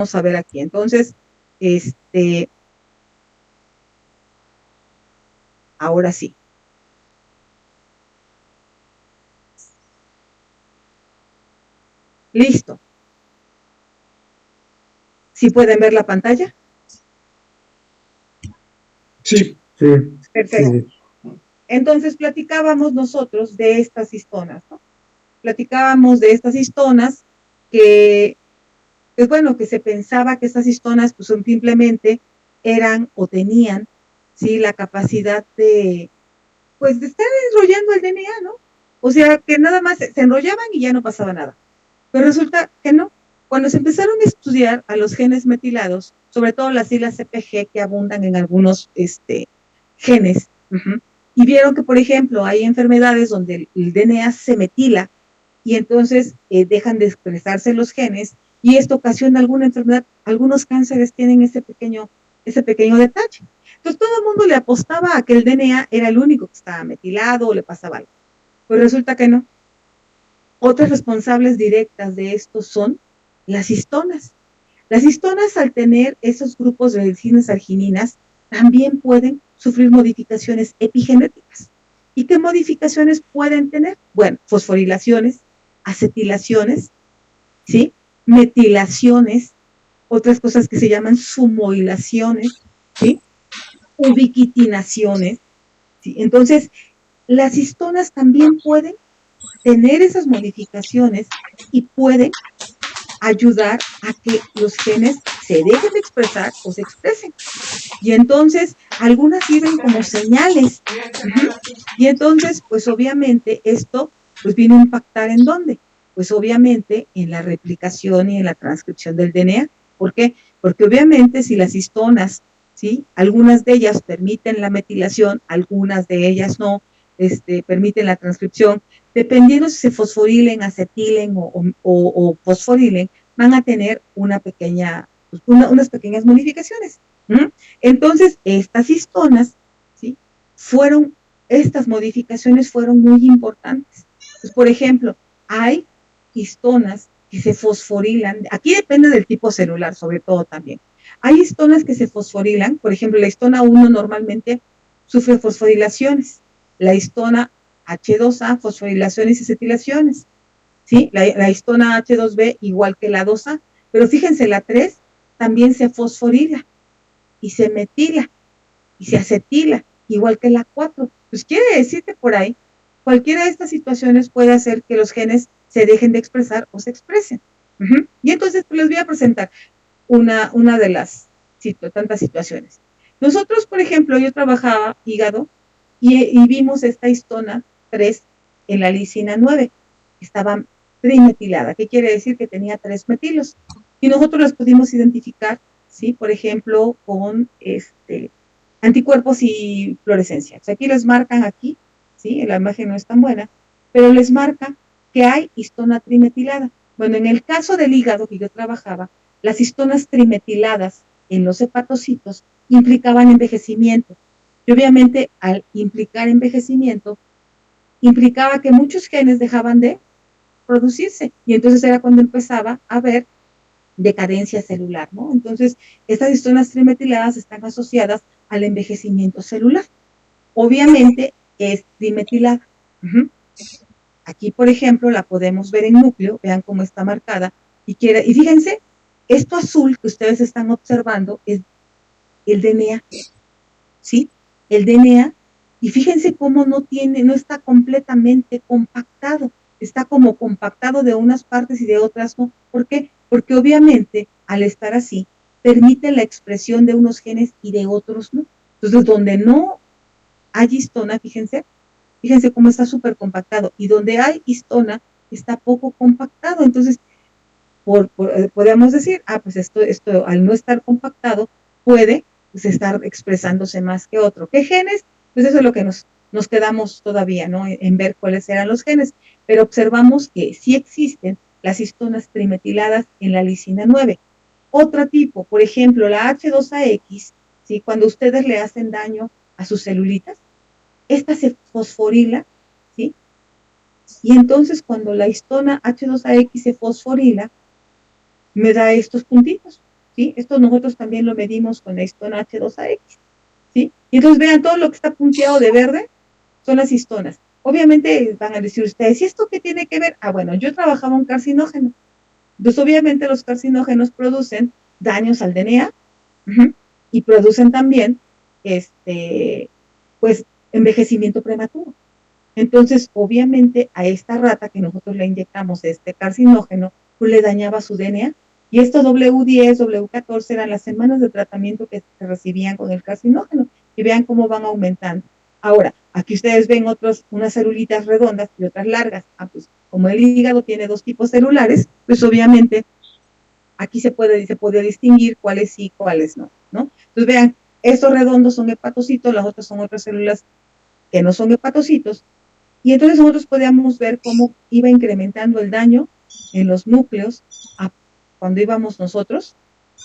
vamos a ver aquí. Entonces, ahora sí. Listo. ¿Sí pueden ver la pantalla? Sí. Perfecto. Entonces platicábamos nosotros de estas histonas, ¿no? Platicábamos de estas histonas que, pues bueno, que se pensaba que estas histonas pues simplemente eran o tenían, sí, la capacidad de, pues de estar enrollando el DNA, ¿no? O sea, que nada más se enrollaban y ya no pasaba nada. Pero resulta que no. Cuando se empezaron a estudiar a los genes metilados, sobre todo las siglas CPG que abundan en algunos genes, y vieron que, por ejemplo, hay enfermedades donde el DNA se metila y entonces dejan de expresarse los genes y esto ocasiona alguna enfermedad. Algunos cánceres tienen ese pequeño detalle. Entonces todo el mundo le apostaba a que el DNA era el único que estaba metilado o le pasaba algo. Pues resulta que no. Otras responsables directas de esto son las histonas. Las histonas, al tener esos grupos de resinas argininas, también pueden sufrir modificaciones epigenéticas. ¿Y qué modificaciones pueden tener? Bueno, fosforilaciones, acetilaciones, ¿sí? Metilaciones, otras cosas que se llaman sumoilaciones, ¿sí? Ubiquitinaciones, ¿sí? Entonces, las histonas también pueden tener esas modificaciones y pueden ayudar a que los genes se dejen de expresar o se expresen. Y entonces, algunas sirven como señales. Y entonces, pues obviamente esto pues viene a impactar ¿en dónde? Pues obviamente en la replicación y en la transcripción del DNA. ¿Por qué? Porque obviamente si las histonas, ¿sí? Algunas de ellas permiten la metilación, algunas de ellas no, permiten la transcripción, dependiendo si se fosforilen, acetilen o fosforilen, van a tener unas pequeñas modificaciones. Entonces, estas histonas, ¿sí? Estas modificaciones fueron muy importantes. Pues, por ejemplo, hay histonas que se fosforilan, aquí depende del tipo celular, sobre todo también. Hay histonas que se fosforilan, por ejemplo, la histona 1 normalmente sufre fosforilaciones, la histona H2A, fosforilaciones y acetilaciones, ¿sí? La histona H2B igual que la 2A, pero fíjense, la 3 también se fosforila y se metila y se acetila, igual que la 4. Pues quiere decir que por ahí cualquiera de estas situaciones puede hacer que los genes se dejen de expresar o se expresen. Y entonces pues, les voy a presentar una de las tantas situaciones. Nosotros, por ejemplo, yo trabajaba hígado y vimos esta histona 3 en la lisina 9. Estaba trimetilada. ¿Qué quiere decir? Que tenía 3 metilos. Y nosotros las pudimos identificar, ¿sí? Por ejemplo, con anticuerpos y fluorescencia. O sea, aquí les marcan aquí, ¿sí? La imagen no es tan buena, pero les marca que hay histona trimetilada. Bueno, en el caso del hígado que yo trabajaba, las histonas trimetiladas en los hepatocitos implicaban envejecimiento. Y obviamente, al implicar envejecimiento, implicaba que muchos genes dejaban de producirse. Y entonces era cuando empezaba a haber decadencia celular, ¿no? Entonces, estas histonas trimetiladas están asociadas al envejecimiento celular. Obviamente es trimetilada. Aquí, por ejemplo, la podemos ver en núcleo, vean cómo está marcada, y fíjense, esto azul que ustedes están observando es el DNA, ¿sí? El DNA, y fíjense cómo no está completamente compactado, está como compactado de unas partes y de otras no. ¿Por qué? Porque obviamente, al estar así, permite la expresión de unos genes y de otros no. Entonces, donde no hay histona, fíjense cómo está súper compactado, y donde hay histona, está poco compactado. Entonces, podríamos decir, pues esto al no estar compactado, puede pues, estar expresándose más que otro. ¿Qué genes? Pues eso es lo que nos quedamos todavía, ¿no? En ver cuáles eran los genes, pero observamos que sí existen las histonas trimetiladas en la lisina 9. Otro tipo, por ejemplo, la H2AX, ¿sí? Cuando ustedes le hacen daño a sus celulitas, esta se fosforila, ¿sí? Y entonces cuando la histona H2AX se fosforila, me da estos puntitos. ¿sí? Esto nosotros también lo medimos con la histona H2AX, ¿sí? Y entonces vean, todo lo que está punteado de verde son las histonas. Obviamente van a decir ustedes, ¿y esto qué tiene que ver? Ah, bueno, yo trabajaba un carcinógeno. Entonces, obviamente los carcinógenos producen daños al DNA, uh-huh, y producen también, pues, envejecimiento prematuro. Entonces, obviamente, a esta rata que nosotros le inyectamos este carcinógeno, pues le dañaba su DNA. Y estos W10, W14 eran las semanas de tratamiento que se recibían con el carcinógeno. Y vean cómo van aumentando. Ahora, aquí ustedes ven unas celulitas redondas y otras largas. Ah, pues, como el hígado tiene dos tipos celulares, pues obviamente aquí se puede distinguir cuáles sí, cuáles no, ¿no? Entonces vean, estos redondos son hepatocitos, las otras son otras células que no son hepatocitos, y entonces nosotros podíamos ver cómo iba incrementando el daño en los núcleos cuando íbamos nosotros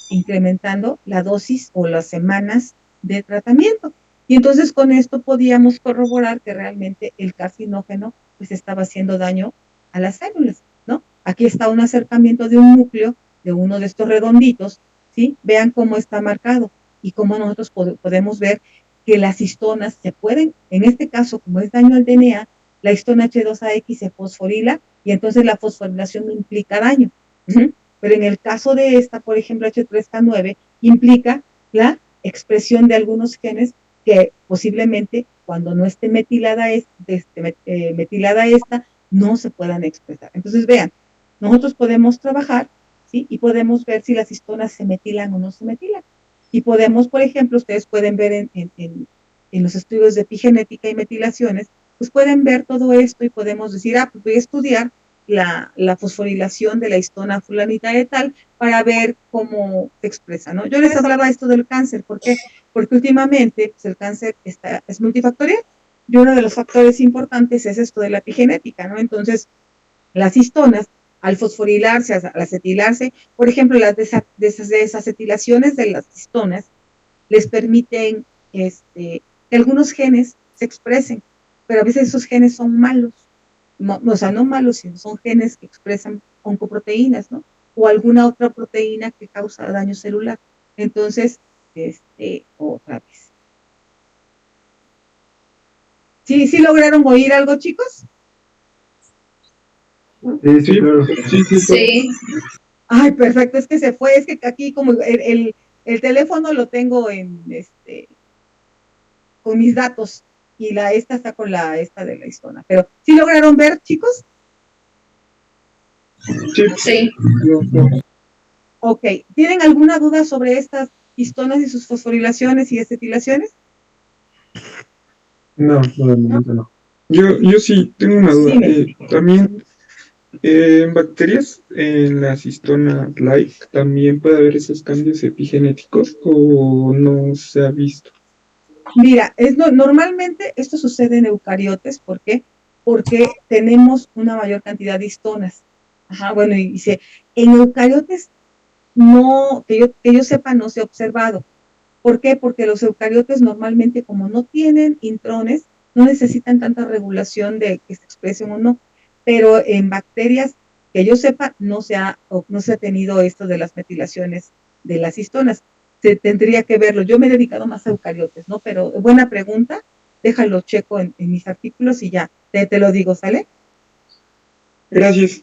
incrementando la dosis o las semanas de tratamiento. Y entonces con esto podíamos corroborar que realmente el carcinógeno pues estaba haciendo daño a las células, ¿no? Aquí está un acercamiento de un núcleo de uno de estos redonditos, ¿sí? Vean cómo está marcado y cómo nosotros podemos ver que las histonas se pueden, en este caso, como es daño al DNA, la histona H2AX se fosforila y entonces la fosforilación implica daño. Uh-huh. Pero en el caso de esta, por ejemplo, H3K9, implica la expresión de algunos genes que posiblemente cuando no esté metilada esta, no se puedan expresar. Entonces, vean, nosotros podemos trabajar, ¿sí? Y podemos ver si las histonas se metilan o no se metilan. Y podemos, por ejemplo, ustedes pueden ver en los estudios de epigenética y metilaciones, pues pueden ver todo esto y podemos decir, pues voy a estudiar la fosforilación de la histona fulanita de tal para ver cómo se expresa, ¿no? Yo les hablaba esto del cáncer, ¿por qué? Porque últimamente pues, el cáncer es multifactorial y uno de los factores importantes es esto de la epigenética, ¿no? Entonces, las histonas, al fosforilarse, al acetilarse, por ejemplo, las desacetilaciones de las histonas les permiten que algunos genes se expresen, pero a veces esos genes son malos, no, o sea, no malos, sino son genes que expresan oncoproteínas, ¿no? O alguna otra proteína que causa daño celular. Entonces, otra vez. ¿Sí lograron oír algo, chicos? Sí, claro. Sí. Ay, perfecto, es que se fue, es que aquí como el teléfono lo tengo con mis datos y esta está con esta de la histona. Pero, ¿sí lograron ver, chicos? Sí. Ok, ¿tienen alguna duda sobre estas histonas y sus fosforilaciones y acetilaciones? No, de momento no. Yo sí tengo una duda. También en bacterias, en las histonas like, ¿también puede haber esos cambios epigenéticos o no se ha visto? Mira, normalmente esto sucede en eucariotes, ¿por qué? Porque tenemos una mayor cantidad de histonas. Ajá, bueno, y dice, en eucariotes no, que yo sepa, no se ha observado. ¿Por qué? Porque los eucariotes normalmente, como no tienen intrones, no necesitan tanta regulación de que se expresen o no. Pero en bacterias, que yo sepa, no se ha tenido esto de las metilaciones de las histonas. Se tendría que verlo. Yo me he dedicado más a eucariotes, ¿no? Pero buena pregunta. Déjalo checo en mis artículos y ya te lo digo, ¿sale? Gracias.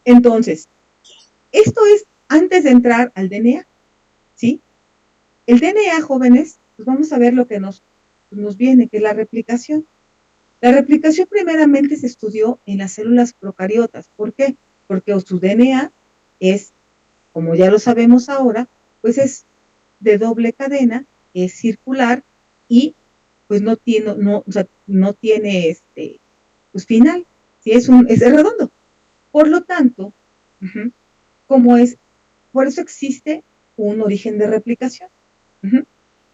Entonces, esto es antes de entrar al DNA, ¿sí? El DNA, jóvenes, pues vamos a ver lo que nos viene, que es la replicación. La replicación primeramente se estudió en las células procariotas. ¿Por qué? Porque su DNA es, como ya lo sabemos ahora, pues es de doble cadena, es circular y pues no tiene, pues final, ¿sí? Es redondo. Por lo tanto, como es, por eso existe un origen de replicación.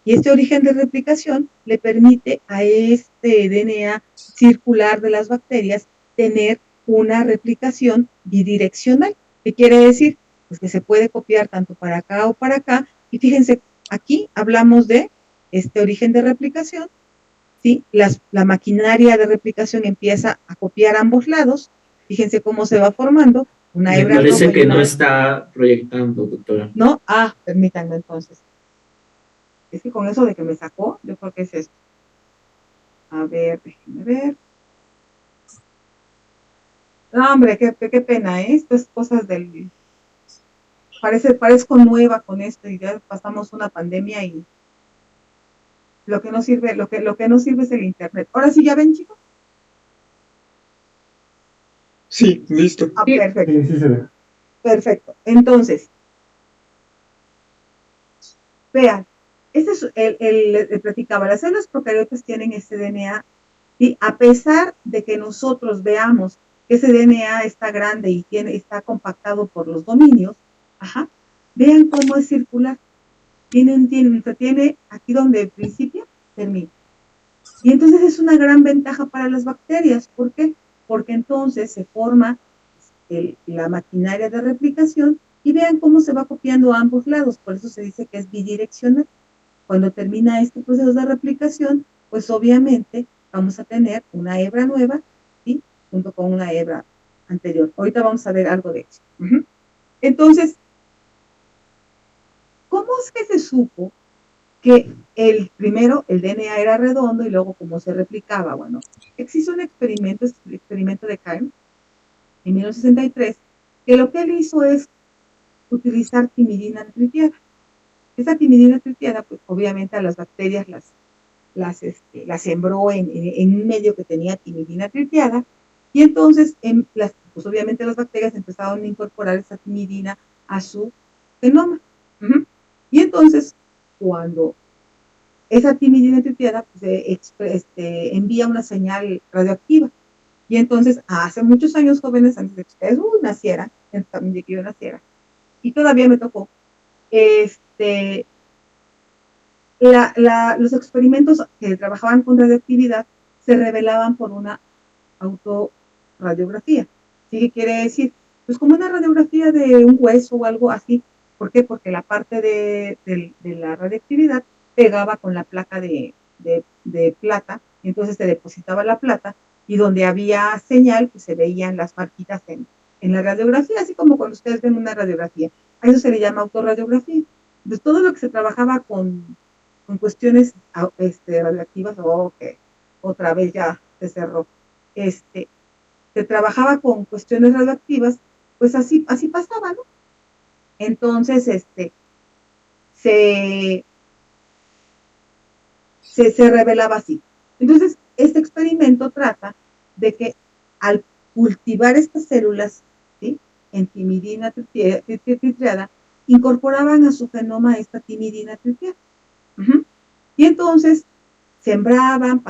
Y este origen de replicación le permite a este DNA circular de las bacterias tener una replicación bidireccional. ¿Qué quiere decir? Pues que se puede copiar tanto para acá o para acá. Y fíjense, aquí hablamos de este origen de replicación, ¿sí? La maquinaria de replicación empieza a copiar a ambos lados. Fíjense cómo se va formando una Me hebra parece roja y que no una... está proyectando, doctora. ¿No? Permítanme entonces. Es que con eso de que me sacó, yo creo que es esto. A ver, déjenme ver. No, hombre, qué pena, ¿eh? Esto es cosas del... Parezco nueva con esto y ya pasamos una pandemia y lo que no sirve, lo que no sirve es el internet. Ahora sí, ¿ya ven, chicos? Sí, listo. Perfecto. Sí, sí se ve. Perfecto. Entonces, vean, este es el platicaba, las células procariotas tienen este DNA y a pesar de que nosotros veamos que ese DNA está grande y está compactado por los dominios, vean cómo es circular. Tiene aquí donde principia, termina. Y entonces es una gran ventaja para las bacterias. ¿Por qué? Porque entonces se forma la maquinaria de replicación y vean cómo se va copiando a ambos lados. Por eso se dice que es bidireccional. Cuando termina este proceso de replicación, pues obviamente vamos a tener una hebra nueva, ¿sí? Junto con una hebra anterior. Ahorita vamos a ver algo de eso. Entonces, ¿cómo es que se supo que el DNA era redondo y luego cómo se replicaba? Bueno, existe un experimento, el experimento de Cairn, en 1963, que lo que él hizo es utilizar timidina tritiada. Esa timidina tritiada, pues obviamente a las bacterias las sembró en un medio que tenía timidina tritiada, y entonces pues obviamente las bacterias empezaron a incorporar esa timidina a su genoma. Y entonces, cuando esa timidina tritiada pues, envía una señal radioactiva, y entonces hace muchos años, jóvenes, antes de que ustedes nacieran, también de que yo naciera, y todavía me tocó, los experimentos que trabajaban con radioactividad se revelaban por una autorradiografía. ¿Sí? ¿Qué quiere decir? Pues como una radiografía de un hueso o algo así. ¿Por qué? Porque la parte de la radioactividad pegaba con la placa de plata, y entonces se depositaba la plata, y donde había señal, pues se veían las marquitas en la radiografía, así como cuando ustedes ven una radiografía. A eso se le llama autorradiografía. Entonces, todo lo que se trabajaba con cuestiones radioactivas, que otra vez ya se cerró, se trabajaba con cuestiones radioactivas, pues así pasaba, ¿no? Entonces, se, se revelaba así. Entonces, este experimento trata de que al cultivar estas células, ¿sí? En timidina tritiada, incorporaban a su genoma esta timidina tritiada. Y entonces sembraban,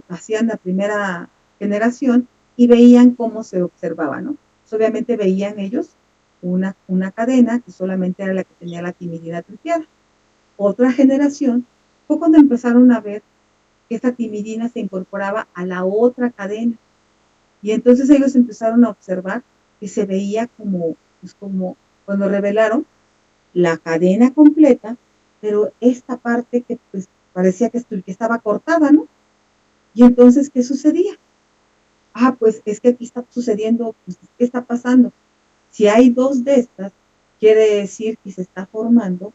hacían la primera generación y veían cómo se observaba, ¿no? Pues obviamente veían ellos una cadena que solamente era la que tenía la timidina tritiada. Otra generación fue cuando empezaron a ver que esta timidina se incorporaba a la otra cadena. Y entonces ellos empezaron a observar que se veía pues como cuando revelaron la cadena completa, pero esta parte que pues parecía que estaba cortada, ¿no? Y entonces, ¿qué sucedía? Pues es que aquí está sucediendo, pues, ¿qué está pasando? Si hay dos de estas, quiere decir que se está formando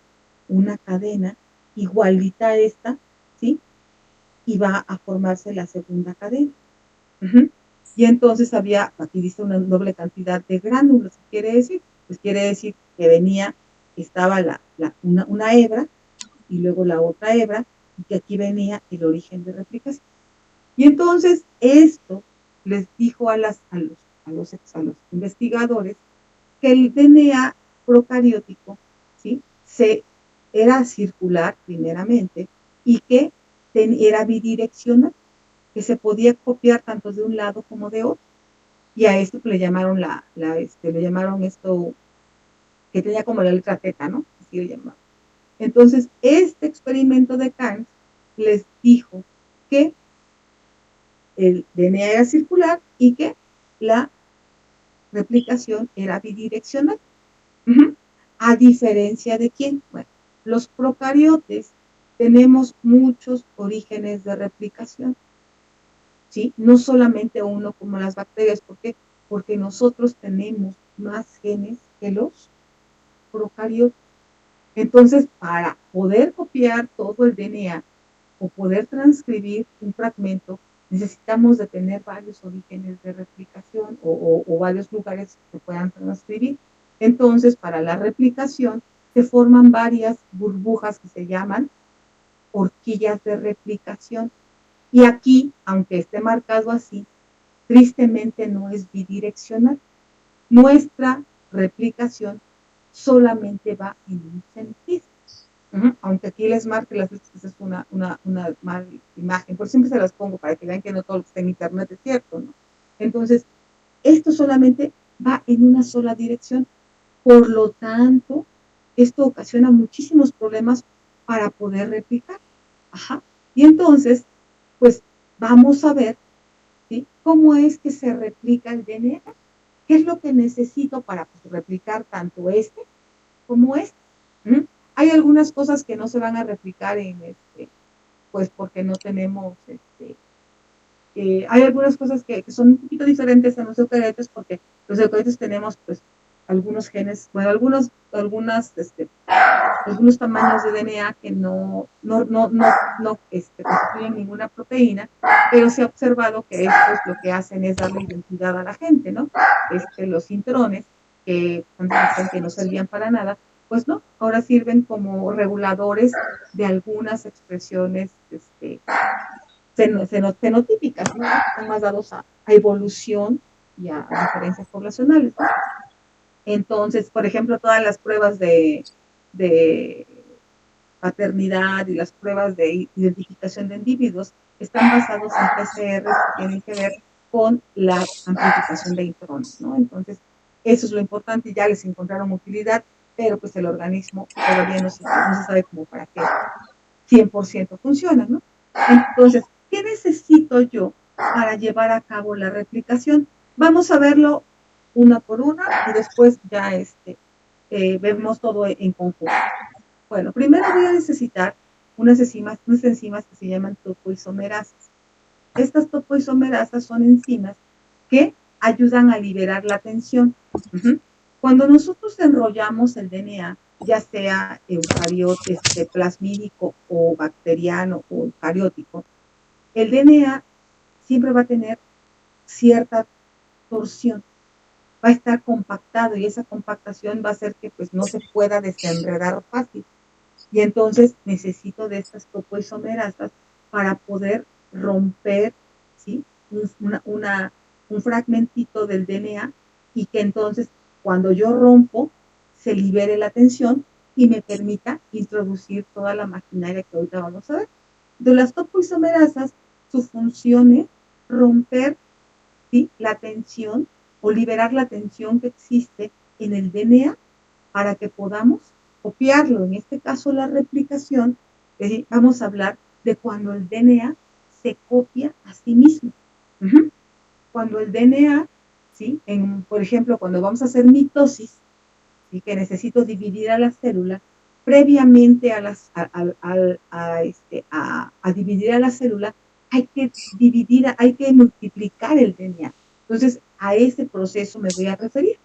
una cadena igualita a esta, ¿sí? Y va a formarse la segunda cadena. Y entonces aquí dice una doble cantidad de gránulos, ¿qué quiere decir? Pues quiere decir que estaba una hebra y luego la otra hebra, y que aquí venía el origen de replicación. Y entonces esto les dijo a los investigadores que el DNA procariótico, ¿sí? Era circular primeramente, y que era bidireccional, que se podía copiar tanto de un lado como de otro. Y a esto le llamaron le llamaron esto, que tenía como la letra teta, ¿no? Así lo llamaban. Entonces, este experimento de Cairns les dijo que el DNA era circular y que la replicación era bidireccional. ¿A diferencia de quién? Bueno, los procariotes tenemos muchos orígenes de replicación, ¿sí? No solamente uno como las bacterias. ¿Por qué? Porque nosotros tenemos más genes que los procariotas. Entonces, para poder copiar todo el DNA o poder transcribir un fragmento, necesitamos de tener varios orígenes de replicación o varios lugares que puedan transcribir. Entonces, para la replicación, se forman varias burbujas que se llaman horquillas de replicación. Y aquí, aunque esté marcado así, tristemente no es bidireccional. Nuestra replicación solamente va en un sentido. Aunque aquí les marque las veces que es una mala imagen, por siempre se las pongo para que vean que no todo lo que está en internet es cierto, ¿no? Entonces, esto solamente va en una sola dirección. Por lo tanto, esto ocasiona muchísimos problemas para poder replicar. Ajá. Y entonces, pues vamos a ver, ¿sí?, cómo es que se replica el DNA. ¿Qué es lo que necesito para replicar tanto este como este? Hay algunas cosas que no se van a replicar pues porque no tenemos, hay algunas cosas que son un poquito diferentes en los eucariotas porque los eucariotas tenemos pues algunos genes, bueno, algunos tamaños de DNA que no constituyen ninguna proteína, pero se ha observado que estos lo que hacen es darle identidad a la gente, ¿no? Los intrones, que antes decían que no servían para nada, pues no, ahora sirven como reguladores de algunas expresiones fenotípicas, ¿no? Están más dados a evolución y a diferencias poblacionales, ¿no? Entonces, por ejemplo, todas las pruebas de paternidad y las pruebas de identificación de individuos están basados en PCRs que tienen que ver con la amplificación de intrones, ¿no? Entonces, eso es lo importante, ya les encontraron utilidad, pero pues el organismo todavía no se sabe como para qué 100% funciona, ¿no? Entonces, ¿qué necesito yo para llevar a cabo la replicación? Vamos a verlo una por una y después ya vemos todo en conjunto. Bueno, primero voy a necesitar unas enzimas que se llaman topoisomerasas. Estas topoisomerasas son enzimas que ayudan a liberar la tensión. Cuando nosotros enrollamos el DNA, ya sea plasmídico o bacteriano o eucariótico, el DNA siempre va a tener cierta torsión, va a estar compactado y esa compactación va a hacer que pues no se pueda desenredar fácil. Y entonces necesito de estas topoisomerasas para poder romper, ¿sí?, un fragmentito del DNA y que entonces cuando yo rompo se libere la tensión y me permita introducir toda la maquinaria que ahorita vamos a ver. De las topoisomerasas, su función es romper, ¿sí?, la tensión o liberar la tensión que existe en el DNA para que podamos copiarlo. En este caso, la replicación, vamos a hablar de cuando el DNA se copia a sí mismo. Cuando el DNA, ¿sí?, por ejemplo, cuando vamos a hacer mitosis, ¿sí?, que necesito dividir a la célula, previamente a dividir a la célula, hay que multiplicar el DNA. Entonces, a ese proceso me voy a referir,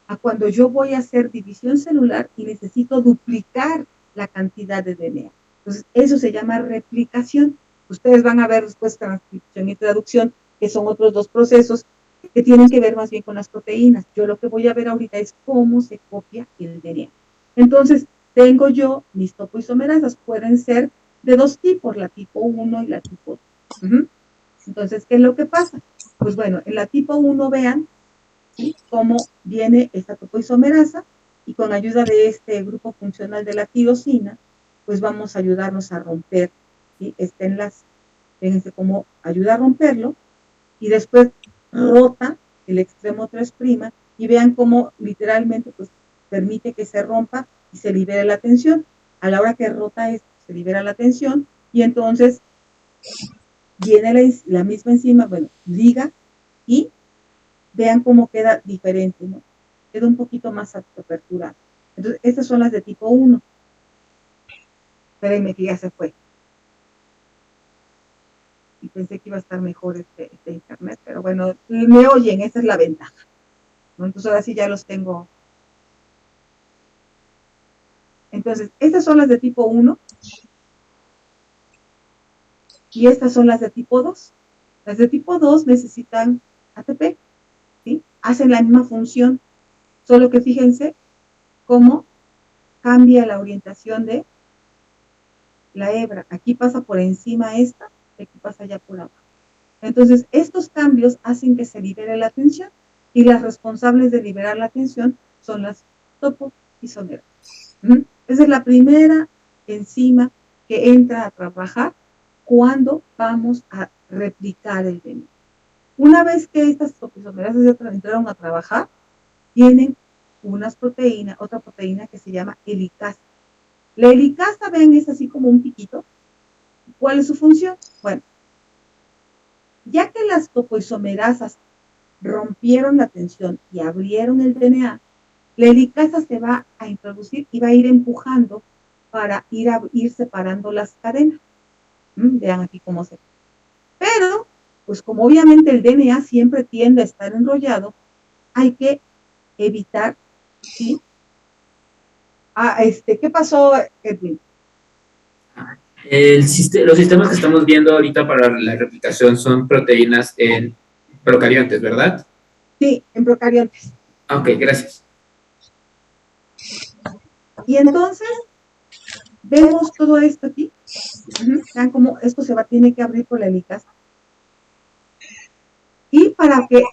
a cuando yo voy a hacer división celular y necesito duplicar la cantidad de DNA. Entonces, eso se llama replicación. Ustedes van a ver después transcripción y traducción, que son otros dos procesos que tienen que ver más bien con las proteínas. Yo lo que voy a ver ahorita es cómo se copia el DNA. Entonces, tengo yo mis topoisomerasas, pueden ser de dos tipos, la tipo 1 y la tipo 2. Entonces, ¿qué es lo que pasa? Pues bueno, en la tipo 1 vean, ¿sí?, cómo viene esta topoisomerasa y con ayuda de este grupo funcional de la tirosina, pues vamos a ayudarnos a romper, ¿sí?, este enlace. Fíjense cómo ayuda a romperlo y después rota el extremo 3' y vean cómo literalmente pues permite que se rompa y se libere la tensión. A la hora que rota esto, se libera la tensión y entonces viene la misma enzima, bueno, liga y vean cómo queda diferente, ¿no? Queda un poquito más aperturado. Entonces, estas son las de tipo 1. Espérenme que ya se fue. Y pensé que iba a estar mejor este internet, pero bueno, me oyen, esa es la ventaja. ¿no? Entonces ahora sí ya los tengo. Entonces, estas son las de tipo 1 y estas son las de tipo 2. Las de tipo 2 necesitan ATP, ¿sí? Hacen la misma función, solo que fíjense cómo cambia la orientación de la hebra. Aquí pasa por encima esta, y aquí pasa ya por abajo. Entonces, estos cambios hacen que se libere la tensión y las responsables de liberar la tensión son las topoisomerasas. Esa es la primera enzima que entra a trabajar cuando vamos a replicar el DNA. Una vez que estas topoisomerasas ya entraron a trabajar, tienen otra proteína que se llama helicasa. La helicasa, ven, es así como un piquito. ¿Cuál es su función? Bueno, ya que las topoisomerasas rompieron la tensión y abrieron el DNA, la helicasa se va a introducir y va a ir empujando para ir separando las cadenas. Vean aquí cómo se ve. Pero, pues como obviamente el DNA siempre tiende a estar enrollado, hay que evitar, ¿sí? ¿Qué pasó, Edwin? Los sistemas que estamos viendo ahorita para la replicación son proteínas en procariontes, ¿verdad? Sí, en procariontes. Ok, gracias. Y entonces, vemos todo esto aquí. Vean cómo esto tiene que abrir por la helicasa. Y para que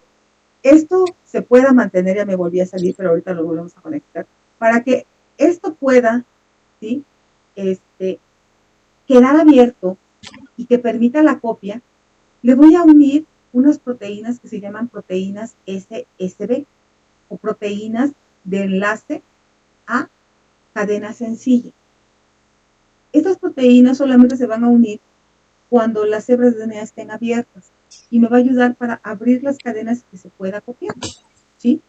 esto se pueda mantener, ya me volví a salir, pero ahorita lo volvemos a conectar. Para que esto pueda, ¿sí? Quedar abierto y que permita la copia, le voy a unir unas proteínas que se llaman proteínas SSB o proteínas de enlace a cadena sencilla. Estas proteínas solamente se van a unir cuando las hebras de DNA estén abiertas y me va a ayudar para abrir las cadenas que se pueda copiar, ¿sí?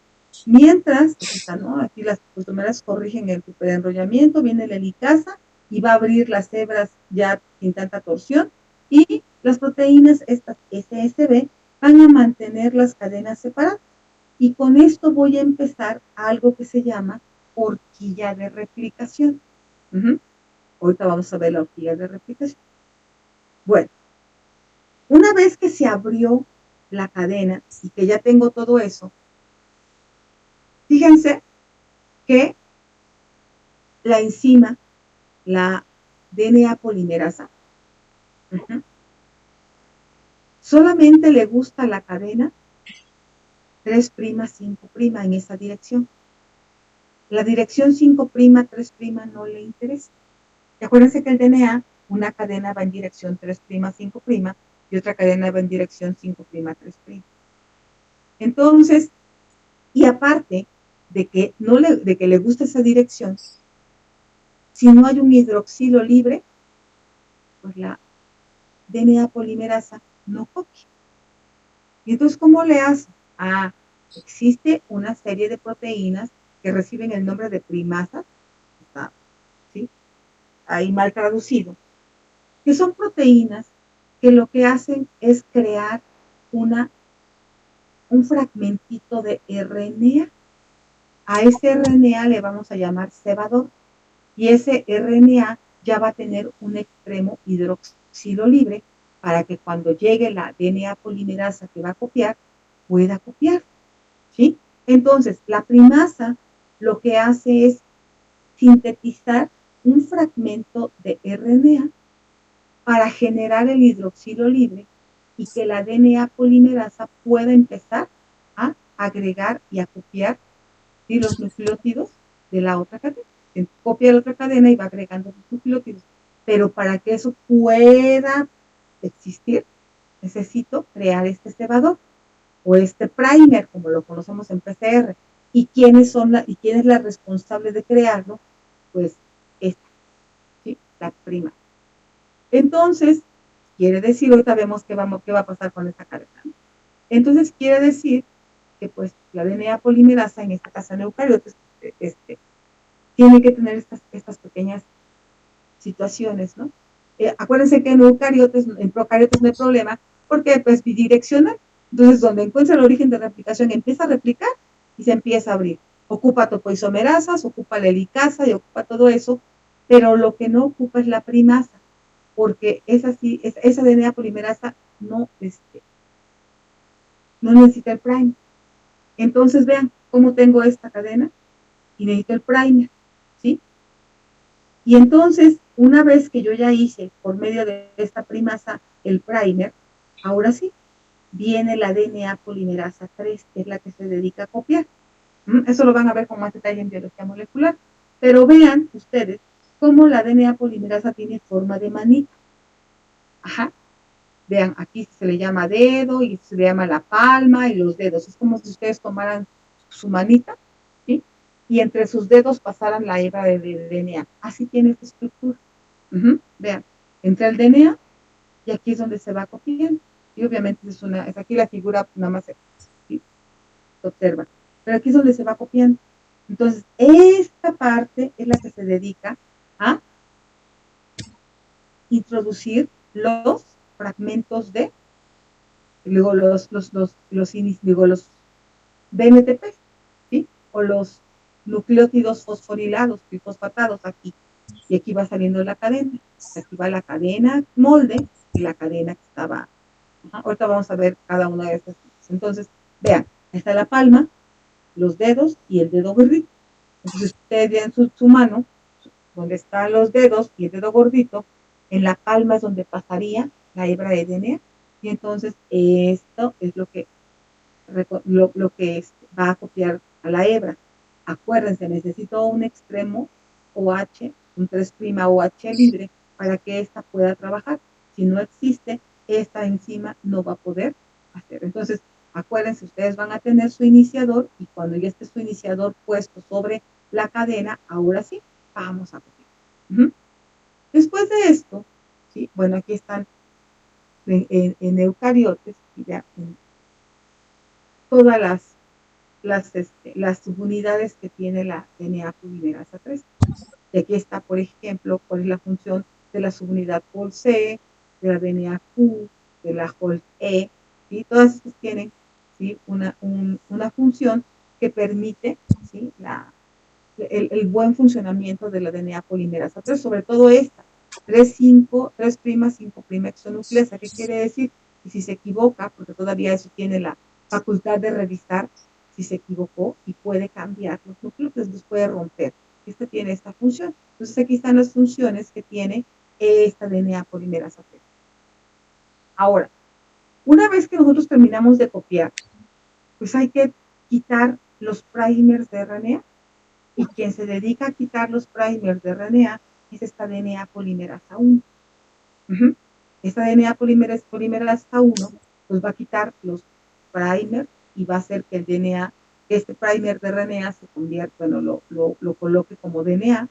Mientras, ¿no? Aquí las topoisomerasas corrigen el superenrollamiento, viene la helicasa y va a abrir las hebras ya sin tanta torsión y las proteínas, estas SSB, van a mantener las cadenas separadas. Y con esto voy a empezar algo que se llama horquilla de replicación. Ahorita vamos a ver la horquilla de replicación. Bueno, una vez que se abrió la cadena y que ya tengo todo eso, fíjense que la enzima, la DNA polimerasa, solamente le gusta la cadena 3', 5' en esa dirección. La dirección 5', 3' no le interesa. Y acuérdense que el DNA, una cadena va en dirección 3', 5' y otra cadena va en dirección 5', 3'. Entonces, y aparte de que le gusta esa dirección, si no hay un hidroxilo libre, pues la DNA polimerasa no copia. Y entonces, ¿cómo le hace? Existe una serie de proteínas que reciben el nombre de primasas, ¿sí? Ahí mal traducido, que son proteínas que lo que hacen es crear un fragmentito de RNA. A ese RNA le vamos a llamar cebador y ese RNA ya va a tener un extremo hidroxilo libre para que cuando llegue la DNA polimerasa que va a copiar, pueda copiar, ¿sí? Entonces, la primasa lo que hace es sintetizar un fragmento de RNA para generar el hidroxilo libre y que la DNA polimerasa pueda empezar a agregar y a copiar, ¿sí?, los nucleótidos de la otra cadena. Copia la otra cadena y va agregando los nucleótidos. Pero para que eso pueda existir, necesito crear este cebador o este primer, como lo conocemos en PCR. ¿Y quién es la responsable de crearlo? Pues esta, ¿sí?, la prima. Entonces, quiere decir, ahorita vemos qué va a pasar con esta cadena. Entonces, quiere decir que pues la DNA polimerasa, en esta caso en eucariotes, tiene que tener estas pequeñas situaciones, ¿no? Acuérdense que en procariotes no hay problema, porque pues bidireccional. Entonces, donde encuentra el origen de replicación, empieza a replicar y se empieza a abrir. Ocupa topoisomerasas, ocupa la helicasa y ocupa todo eso, pero lo que no ocupa es la primasa, porque esa DNA polimerasa no necesita el primer. Entonces vean cómo tengo esta cadena y necesito el primer, ¿sí? Y entonces, una vez que yo ya hice por medio de esta primasa el primer, ahora sí, viene la DNA polimerasa 3, que es la que se dedica a copiar. Eso lo van a ver con más detalle en biología molecular. Pero vean ustedes cómo la DNA polimerasa tiene forma de manita. Ajá. Vean, aquí se le llama dedo y se le llama la palma y los dedos. Es como si ustedes tomaran su manita, ¿sí? Y entre sus dedos pasaran la hebra de DNA. Así tiene esta estructura. Vean, entra el DNA y aquí es donde se va copiando. Y obviamente es aquí la figura, nada más ¿sí? Se observa. Pero aquí es donde se va copiando. Entonces, esta parte es la que se dedica a introducir los fragmentos de luego los BNTP, ¿sí? O los nucleótidos fosforilados, trifosfatados aquí. Y aquí va saliendo la cadena. Aquí va la cadena molde y la cadena que estaba. Ahorita vamos a ver cada una de estas. Entonces, vean, está la palma, los dedos y el dedo gordito. Entonces, ustedes vean su mano, donde están los dedos y el dedo gordito, en la palma es donde pasaría la hebra de DNA. Y entonces, esto es lo que va a copiar a la hebra. Acuérdense, necesito un extremo OH, un 3' OH libre para que ésta pueda trabajar. Si no existe, esta enzima no va a poder hacer. Entonces, acuérdense, ustedes van a tener su iniciador y cuando ya esté su iniciador puesto sobre la cadena, ahora sí, vamos a copiar. Después de esto, ¿sí? Bueno, aquí están en eucariotes, ya en todas las subunidades que tiene la DNA polimerasa 3. Y aquí está, por ejemplo, cuál es la función de la subunidad Pol-C, de la DNA Q, de la Hol-E, ¿sí? Todas estas tienen, ¿sí? una función que permite, ¿sí? el buen funcionamiento de la DNA polimerasa 3, sobre todo esta, 3', 5', exonucleasa. ¿Qué quiere decir? Que si se equivoca, porque todavía eso tiene la facultad de revisar si se equivocó y puede cambiar los núcleos, los puede romper. Este tiene esta función. Entonces aquí están las funciones que tiene esta DNA polimerasa 3. Ahora, una vez que nosotros terminamos de copiar, pues hay que quitar los primers de RNA. Y quien se dedica a quitar los primers de RNA es esta DNA polimerasa 1. Esta DNA polimerasa 1 pues va a quitar los primers y va a hacer que el DNA, este primer de RNA se convierta, bueno, lo coloque como DNA,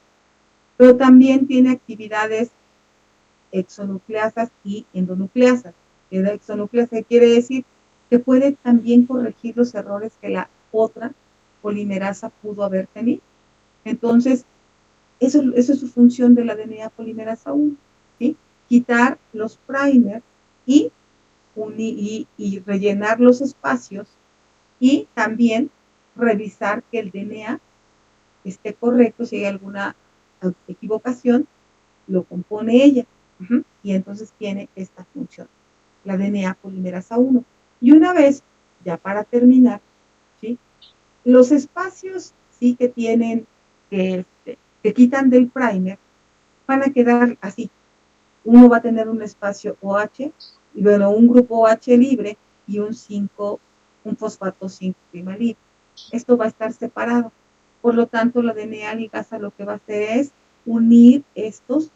pero también tiene actividades exonucleasas y endonucleasas. La exonucleasa quiere decir que puede también corregir los errores que la otra polimerasa pudo haber tenido. Entonces, eso es su función de la DNA polimerasa 1, ¿sí? Quitar los primers y rellenar los espacios y también revisar que el DNA esté correcto, si hay alguna equivocación, lo compone ella. Y entonces tiene esta función, la DNA polimerasa 1. Y una vez, ya para terminar, ¿sí? Los espacios sí que tienen, que quitan del primer, van a quedar así. Uno va a tener un espacio OH, y bueno, un grupo OH libre y un fosfato 5' libre. Esto va a estar separado. Por lo tanto, la DNA ligasa lo que va a hacer es unir estos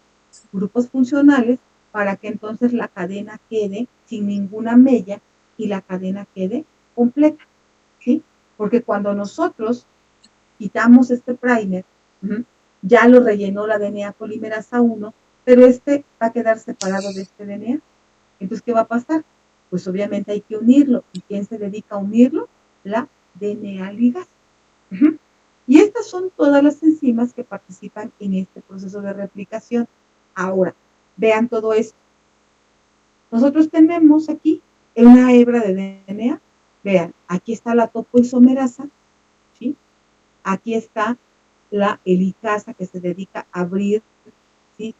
grupos funcionales para que entonces la cadena quede sin ninguna mella y la cadena quede completa, ¿sí? Porque cuando nosotros quitamos este primer, ya lo rellenó la DNA polimerasa 1, pero este va a quedar separado de este DNA. Entonces, ¿qué va a pasar? Pues obviamente hay que unirlo. ¿Y quién se dedica a unirlo? La DNA ligasa. Y estas son todas las enzimas que participan en este proceso de replicación. Ahora, vean todo esto. Nosotros tenemos aquí una hebra de DNA. Vean, aquí está la topoisomerasa aquí está la helicasa que se dedica a abrir, ¿sí?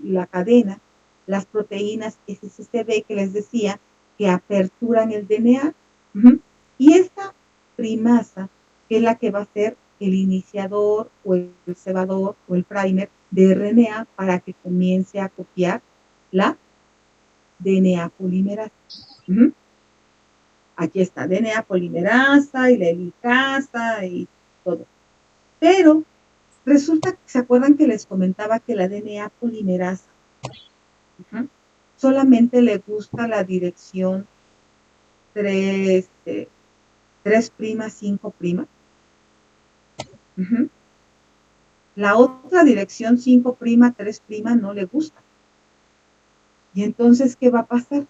La cadena, las proteínas SCCB que les decía que aperturan el DNA. Y esta primasa, que es la que va a ser el iniciador o el cebador o el primer de RNA para que comience a copiar la DNA polimerasa. Aquí está DNA polimerasa y la helicasa y todo. Pero resulta que, ¿se acuerdan que les comentaba que la DNA polimerasa solamente le gusta la dirección 3, 5'? La otra dirección 5', 3' no le gusta. ¿Y entonces qué va a pasar?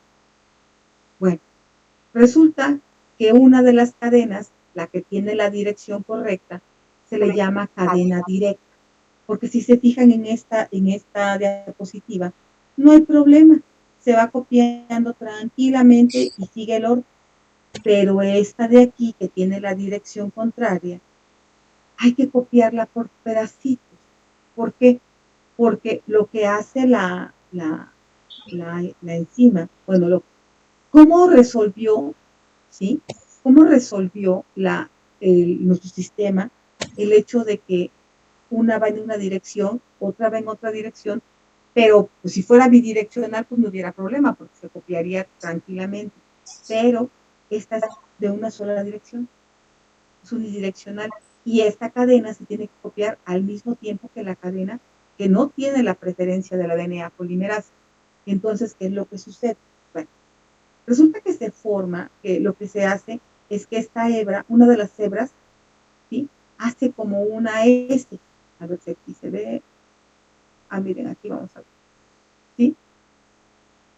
Bueno, resulta que una de las cadenas, la que tiene la dirección correcta, se le llama cadena directa. Porque si se fijan en esta diapositiva, no hay problema. Se va copiando tranquilamente y sigue el orden. Pero esta de aquí, que tiene la dirección contraria, hay que copiarla por pedacitos. ¿Por qué? Porque lo que hace la enzima, bueno, ¿cómo resolvió, sí? ¿Cómo resolvió nuestro sistema el hecho de que una va en una dirección, otra va en otra dirección, pero pues, si fuera bidireccional, pues no hubiera problema, porque se copiaría tranquilamente. Pero esta es de una sola dirección, es unidireccional, y esta cadena se tiene que copiar al mismo tiempo que la cadena que no tiene la preferencia de la DNA polimerasa. Entonces, ¿qué es lo que sucede? Bueno, resulta que se forma, que lo que se hace es que esta hebra, una de las hebras, ¿sí?, hace como una S. A ver si aquí se ve. Miren, aquí vamos a ver. ¿Sí?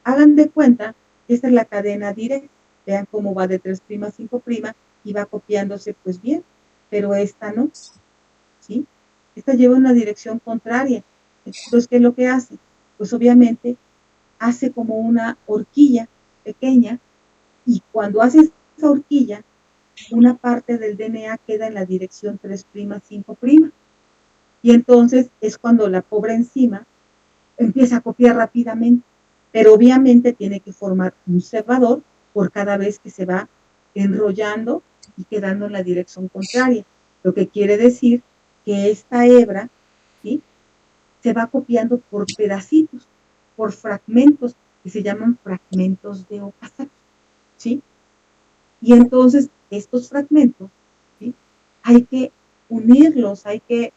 Hagan de cuenta que esta es la cadena directa. Vean cómo va de 3', 5' y va copiándose pues bien, pero esta no. ¿Sí? Esta lleva una dirección contraria. Entonces, ¿qué es lo que hace? Pues obviamente hace como una horquilla pequeña, y cuando hace esa horquilla, una parte del DNA queda en la dirección 3', 5'. Y entonces es cuando la pobre enzima empieza a copiar rápidamente, pero obviamente tiene que formar un cebador por cada vez que se va enrollando y quedando en la dirección contraria. Lo que quiere decir que esta hebra, ¿sí?, se va copiando por pedacitos, por fragmentos, que se llaman fragmentos de Okazaki, ¿sí? Y entonces estos fragmentos, ¿sí?, hay que unirlos, hay que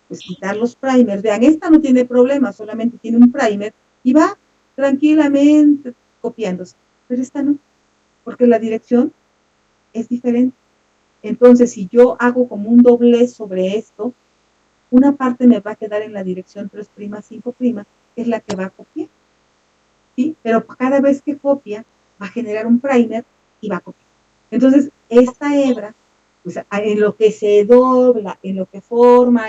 pues quitar los primers. Vean, esta no tiene problema, solamente tiene un primer y va tranquilamente copiándose, pero esta no, porque la dirección es diferente. Entonces, si yo hago como un doblez sobre esto, una parte me va a quedar en la dirección 3', 5', que es la que va a copiar, ¿sí? Pero cada vez que copia, va a generar un primer y va a copiar. Entonces, esta hebra, pues, en lo que se dobla, en lo que forma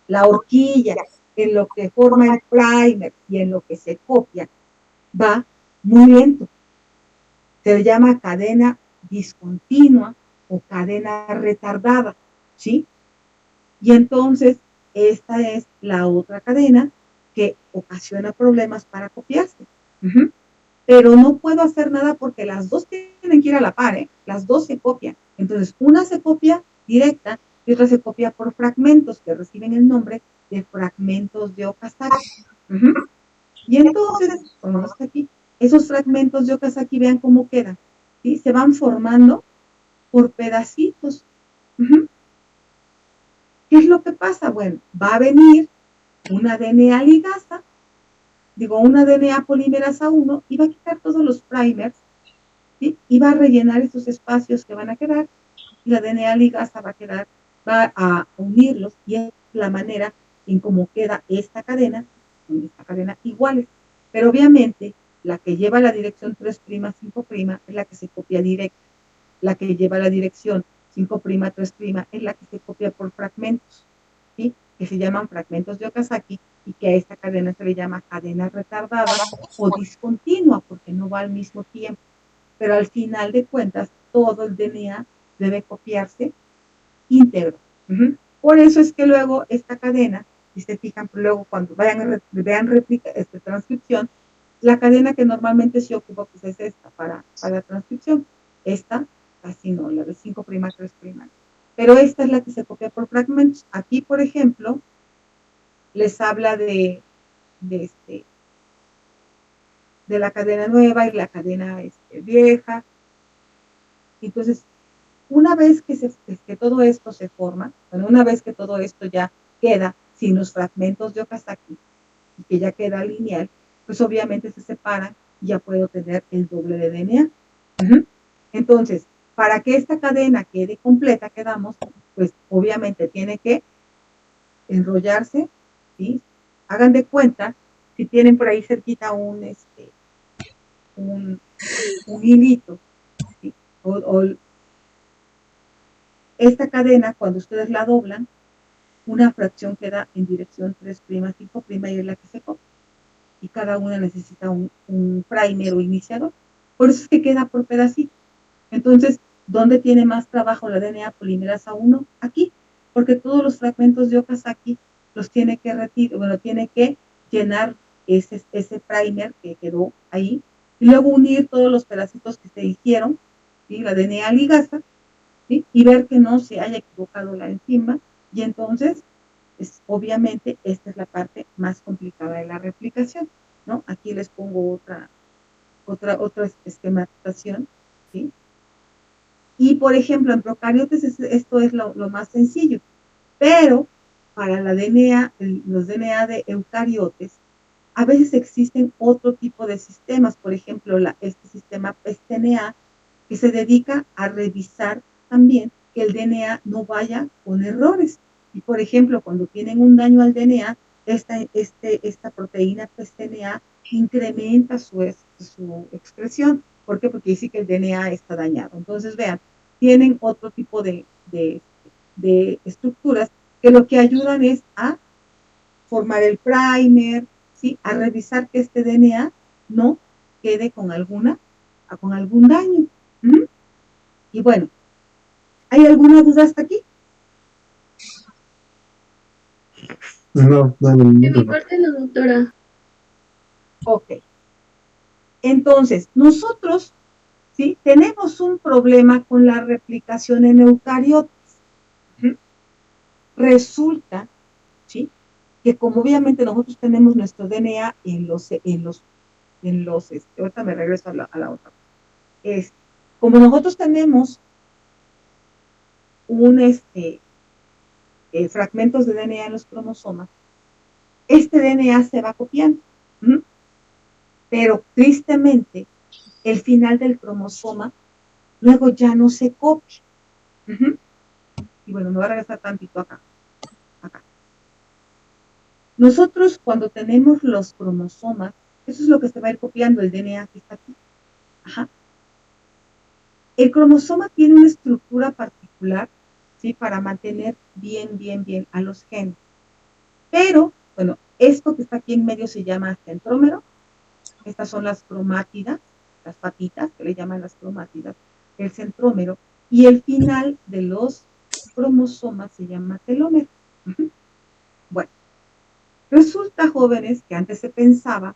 la horquilla, en lo que forma el primer y en lo que se copia, va muy lento. Se llama cadena discontinua o cadena retardada, ¿sí? Y entonces, esta es la otra cadena que ocasiona problemas para copiarse. Pero no puedo hacer nada porque las dos tienen que ir a la par, ¿eh? Las dos se copian. Entonces, una se copia directa y otra se copia por fragmentos que reciben el nombre de fragmentos de Okazaki. Y entonces, como está aquí, esos fragmentos de Okazaki, vean cómo quedan, ¿sí? Se van formando por pedacitos. ¿Qué es lo que pasa? Bueno, va a venir una DNA ligasa, una DNA polimerasa 1, y va a quitar todos los primers, ¿sí?, y va a rellenar esos espacios que van a quedar, y la DNA ligasa va a unirlos, y es la manera en cómo queda esta cadena con esta cadena iguales. Pero obviamente, la que lleva la dirección 3', 5' es la que se copia directa. La que lleva la dirección 5', 3' es la que se copia por fragmentos, ¿sí?, que se llaman fragmentos de Okazaki, y que a esta cadena se le llama cadena retardada o discontinua, porque no va al mismo tiempo. Pero al final de cuentas, todo el DNA debe copiarse íntegro. Por eso es que luego esta cadena, si se fijan, luego cuando vean transcripción, la cadena que normalmente se ocupa pues es esta para la transcripción. Esta casi no, la de 5', 3'. Pero esta es la que se copia por fragmentos. Aquí, por ejemplo, les habla de la cadena nueva y la cadena vieja. Entonces, una vez que todo esto se forma, bueno, una vez que todo esto ya queda sin los fragmentos de Okazaki y que ya queda lineal, pues obviamente se separan y ya puedo tener el doble de DNA. Entonces, para que esta cadena quede completa, quedamos, pues obviamente tiene que enrollarse, ¿sí? Hagan de cuenta, si tienen por ahí cerquita un hilito, ¿sí? O esta cadena, cuando ustedes la doblan, una fracción queda en dirección 3', 5' y es la que se copia. Y cada una necesita un primer o iniciador. Por eso es que queda por pedacitos. Entonces, ¿dónde tiene más trabajo la DNA polimerasa 1? Aquí, porque todos los fragmentos de Okazaki los tiene que tiene que llenar ese primer que quedó ahí y luego unir todos los pedacitos que se hicieron, ¿sí? La DNA ligasa, ¿sí? Y ver que no se haya equivocado la enzima y entonces obviamente esta es la parte más complicada de la replicación, ¿no? Aquí les pongo otra esquematización, ¿sí? Y, por ejemplo, en procariotes esto es lo más sencillo, pero para los DNA de eucariotes, a veces existen otro tipo de sistemas, por ejemplo, este sistema PES-DNA, que se dedica a revisar también que el DNA no vaya con errores. Y, por ejemplo, cuando tienen un daño al DNA, esta proteína PES-DNA incrementa su expresión. ¿Por qué? Porque dice que el DNA está dañado. Entonces, vean, tienen otro tipo de estructuras que lo que ayudan es a formar el primer, ¿sí? A revisar que este DNA no quede con algún daño. Y bueno, ¿hay alguna duda hasta aquí? No, de mi parte no, doctora. Ok. Entonces, nosotros, ¿sí? Tenemos un problema con la replicación en eucariotes. Resulta, ¿sí? Que como obviamente nosotros tenemos nuestro DNA ahorita me regreso a la otra. Como nosotros tenemos fragmentos de DNA en los cromosomas, este DNA se va copiando. Pero tristemente, el final del cromosoma luego ya no se copia. Y bueno, me voy a regresar tantito acá. Nosotros cuando tenemos los cromosomas, eso es lo que se va a ir copiando, el DNA que está aquí. El cromosoma tiene una estructura particular, ¿sí? Para mantener bien a los genes. Pero, bueno, esto que está aquí en medio se llama centrómero. Estas son las cromátidas, las patitas, que le llaman las cromátidas, el centrómero. Y el final de los cromosomas se llama telómero. Bueno, resulta, jóvenes, que antes se pensaba,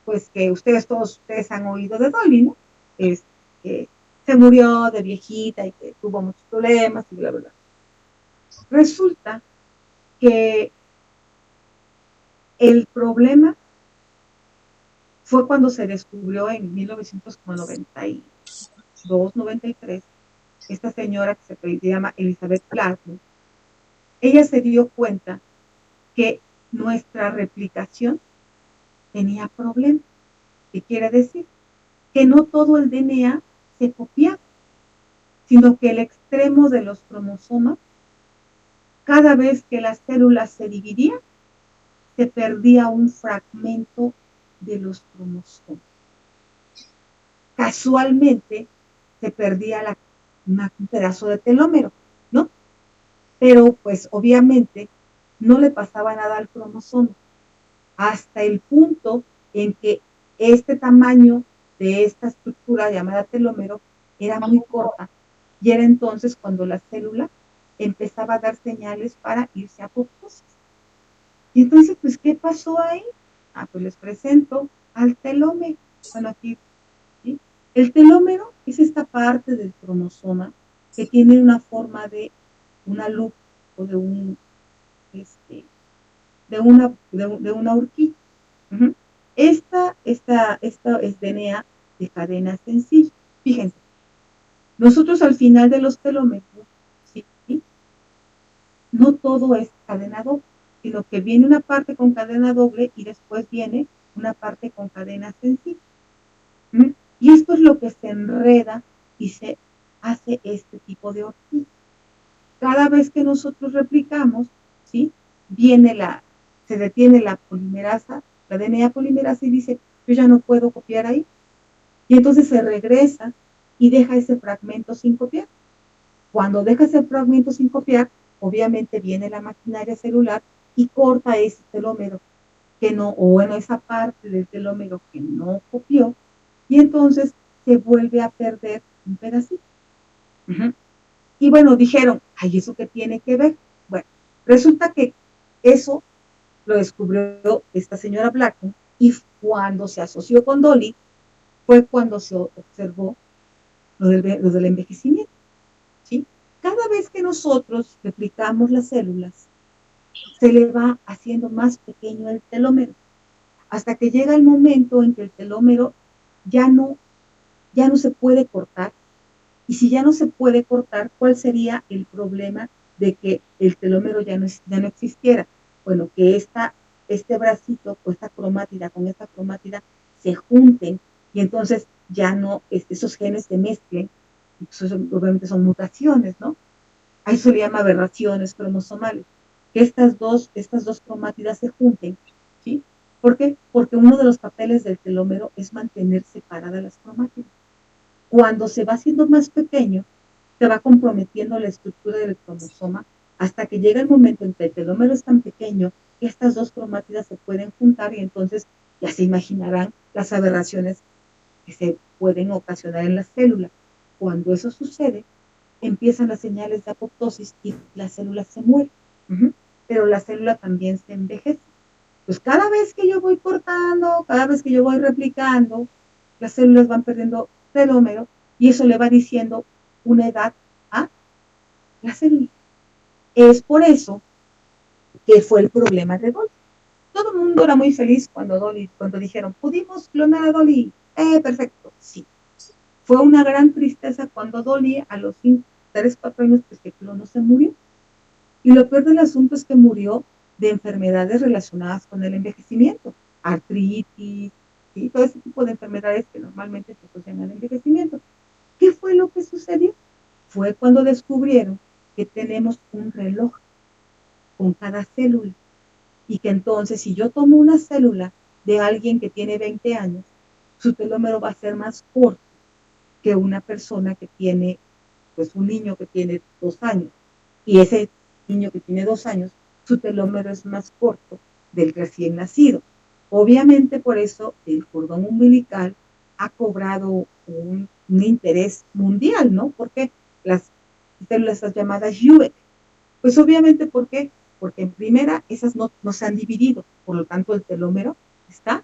pues que todos ustedes han oído de Dolly, ¿no? Que se murió de viejita y que tuvo muchos problemas y bla, bla, bla. Resulta que el problema fue cuando se descubrió en 1992, 93, esta señora que se llama Elizabeth Glasgow. Ella se dio cuenta que nuestra replicación tenía problemas. ¿Qué quiere decir? Que no todo el DNA se copiaba, sino que el extremo de los cromosomas, cada vez que las células se dividían, se perdía un fragmento de los cromosomas. Casualmente se perdía un pedazo de telómero, ¿no? Pero pues obviamente no le pasaba nada al cromosoma, hasta el punto en que este tamaño de esta estructura llamada telómero era muy corta y era entonces cuando la célula empezaba a dar señales para irse a apoptosis. Y entonces, pues, ¿qué pasó ahí? Pues les presento al telómero. Bueno, aquí, ¿sí? El telómero es esta parte del cromosoma que tiene una forma de una luz o de una horquilla. Uh-huh. Esta es DNA de cadena sencilla. Fíjense, nosotros al final de los telómeros, ¿sí? No todo es cadena doble, sino que viene una parte con cadena doble y después viene una parte con cadena sencilla. ¿Mm? Y esto es lo que se enreda y se hace este tipo de horquilla. Cada vez que nosotros replicamos, ¿sí? Se detiene la polimerasa, la DNA polimerasa y dice, yo ya no puedo copiar ahí. Y entonces se regresa y deja ese fragmento sin copiar. Cuando deja ese fragmento sin copiar, obviamente viene la maquinaria celular y corta ese telómero que no, o bueno, esa parte del telómero que no copió, y entonces se vuelve a perder un pedacito. Uh-huh. Y bueno, dijeron, ay, ¿eso qué tiene que ver? Bueno, resulta que eso lo descubrió esta señora Blackman, y cuando se asoció con Dolly, fue cuando se observó lo del envejecimiento, ¿sí? Cada vez que nosotros replicamos las células, se le va haciendo más pequeño el telómero, hasta que llega el momento en que el telómero ya no se puede cortar. Y si ya no se puede cortar, ¿cuál sería el problema de que el telómero ya no existiera? Bueno, que este bracito o esta cromátida con esta cromátida se junten y entonces ya no, esos genes se mezclen. Eso obviamente son mutaciones, ¿no? A eso le llama aberraciones cromosomales. Que estas dos cromátidas se junten, ¿sí? ¿Por qué? Porque uno de los papeles del telómero es mantener separadas las cromátidas. Cuando se va haciendo más pequeño, se va comprometiendo la estructura del cromosoma hasta que llega el momento en que el telómero es tan pequeño que estas dos cromátidas se pueden juntar y entonces ya se imaginarán las aberraciones que se pueden ocasionar en la célula. Cuando eso sucede, empiezan las señales de apoptosis y la célula se muere. Uh-huh. Pero la célula también se envejece. Pues cada vez que yo voy cortando, cada vez que yo voy replicando, las células van perdiendo telómero y eso le va diciendo una edad a la célula. Es por eso que fue el problema de Dolly. Todo el mundo era muy feliz cuando dijeron, pudimos clonar a Dolly. Perfecto, sí. Fue una gran tristeza cuando Dolly a los 3, 4 años pues, que clonó se murió. Y lo peor del asunto es que murió de enfermedades relacionadas con el envejecimiento, artritis, ¿sí? Todo ese tipo de enfermedades que normalmente se asocian al envejecimiento. ¿Qué fue lo que sucedió? Fue cuando descubrieron que tenemos un reloj con cada célula y que entonces si yo tomo una célula de alguien que tiene 20 años, su telómero va a ser más corto que una persona que tiene, pues un niño que tiene 2 años. Y ese niño que tiene 2 años, su telómero es más corto del recién nacido. Obviamente por eso el cordón umbilical ha cobrado un interés mundial, ¿no? Porque las células llamadas UVEC, pues obviamente, ¿por qué? Porque en primera, esas no se han dividido, por lo tanto el telómero está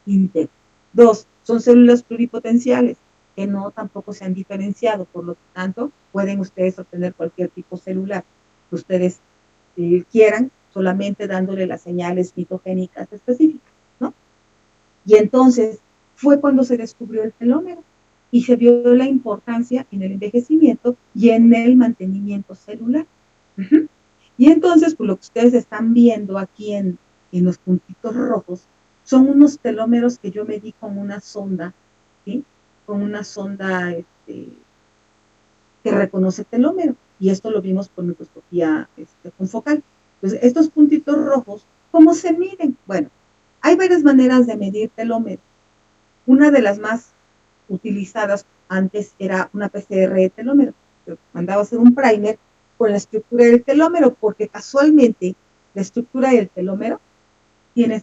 íntegro. 2, son células pluripotenciales, que no tampoco se han diferenciado, por lo tanto, pueden ustedes obtener cualquier tipo celular que ustedes quieran, solamente dándole las señales mitogénicas específicas, ¿no? Y entonces fue cuando se descubrió el telómero y se vio la importancia en el envejecimiento y en el mantenimiento celular. Uh-huh. Y entonces, pues lo que ustedes están viendo aquí en los puntitos rojos son unos telómeros que yo medí con una sonda, ¿sí? Con una sonda que reconoce telómero. Y esto lo vimos por microscopía confocal. Entonces, estos puntitos rojos, ¿cómo se miden? Bueno, hay varias maneras de medir telómero. Una de las más utilizadas antes era una PCR de telómero. Mandaba a hacer un primer con la estructura del telómero, porque casualmente la estructura del telómero tiene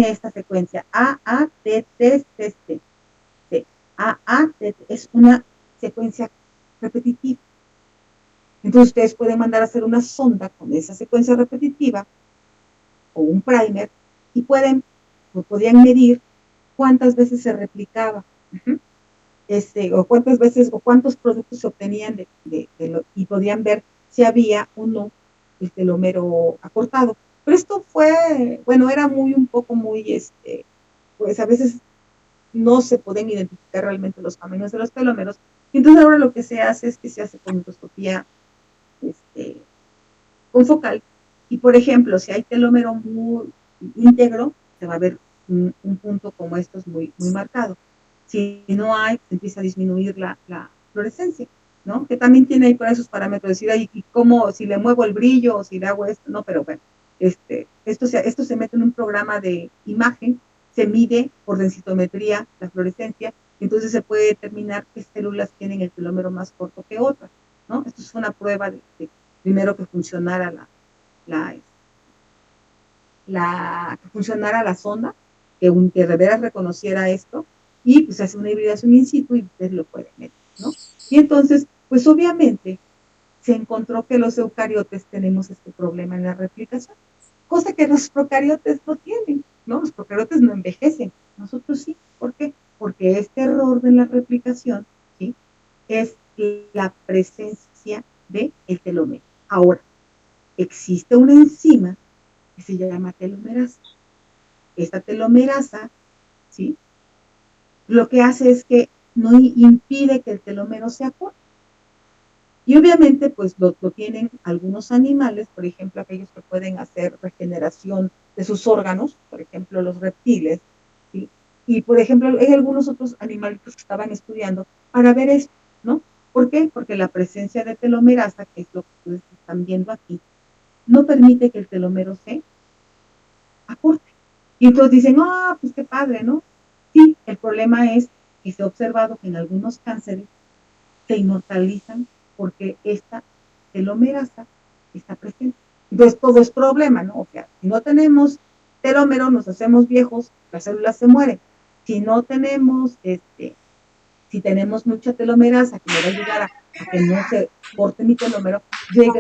esta secuencia A, A, T, T, C, C. A, A, T, T. Es una secuencia repetitiva. Entonces ustedes pueden mandar a hacer una sonda con esa secuencia repetitiva o un primer y podían medir cuántas veces se replicaba, o cuántas veces o cuántos productos se obtenían y podían ver si había o no el telómero acortado. Pero esto fue, bueno, era un poco muy, pues a veces no se pueden identificar realmente los caminos de los telómeros. Y entonces ahora lo que se hace es que se hace con endoscopía confocal. Y por ejemplo, si hay telómero muy íntegro, se va a ver un punto como estos muy marcado. Si no hay, empieza a disminuir la fluorescencia, ¿no? Que también tiene ahí por esos parámetros, decir, ahí, y cómo, si le muevo el brillo o si le hago esto, no, pero bueno, esto se mete en un programa de imagen, se mide por densitometría la fluorescencia, y entonces se puede determinar qué células tienen el telómero más corto que otras, ¿no? Esto es una prueba de primero que funcionara que funcionara la sonda, que de veras reconociera esto, y pues hace una hibridación in situ y ustedes lo pueden meter, ¿no? Y entonces, pues obviamente se encontró que los eucariotes tenemos este problema en la replicación, cosa que los procariotes no tienen, ¿no? Los procariotes no envejecen, nosotros sí. ¿Por qué? Porque este error de la replicación, ¿sí?, es la presencia del telómero. Ahora, existe una enzima que se llama telomerasa. Esta telomerasa, ¿sí?, lo que hace es que no impide que el telómero se acorte. Y obviamente, pues lo tienen algunos animales, por ejemplo, aquellos que pueden hacer regeneración de sus órganos, por ejemplo, los reptiles, ¿sí? Y, por ejemplo, hay algunos otros animalitos que estaban estudiando para ver esto, ¿no? ¿Por qué? Porque la presencia de telomerasa, que es lo que ustedes están viendo aquí, no permite que el telómero se acorte. Y entonces dicen, ah, pues qué padre, ¿no? Sí, el problema es que se ha observado que en algunos cánceres se inmortalizan porque esta telomerasa está presente. Entonces todo es problema, ¿no? O sea, si no tenemos telómero, nos hacemos viejos, las células se mueren. Si no tenemos, si tenemos mucha telomerasa que me va a ayudar a que no se corte mi telómero,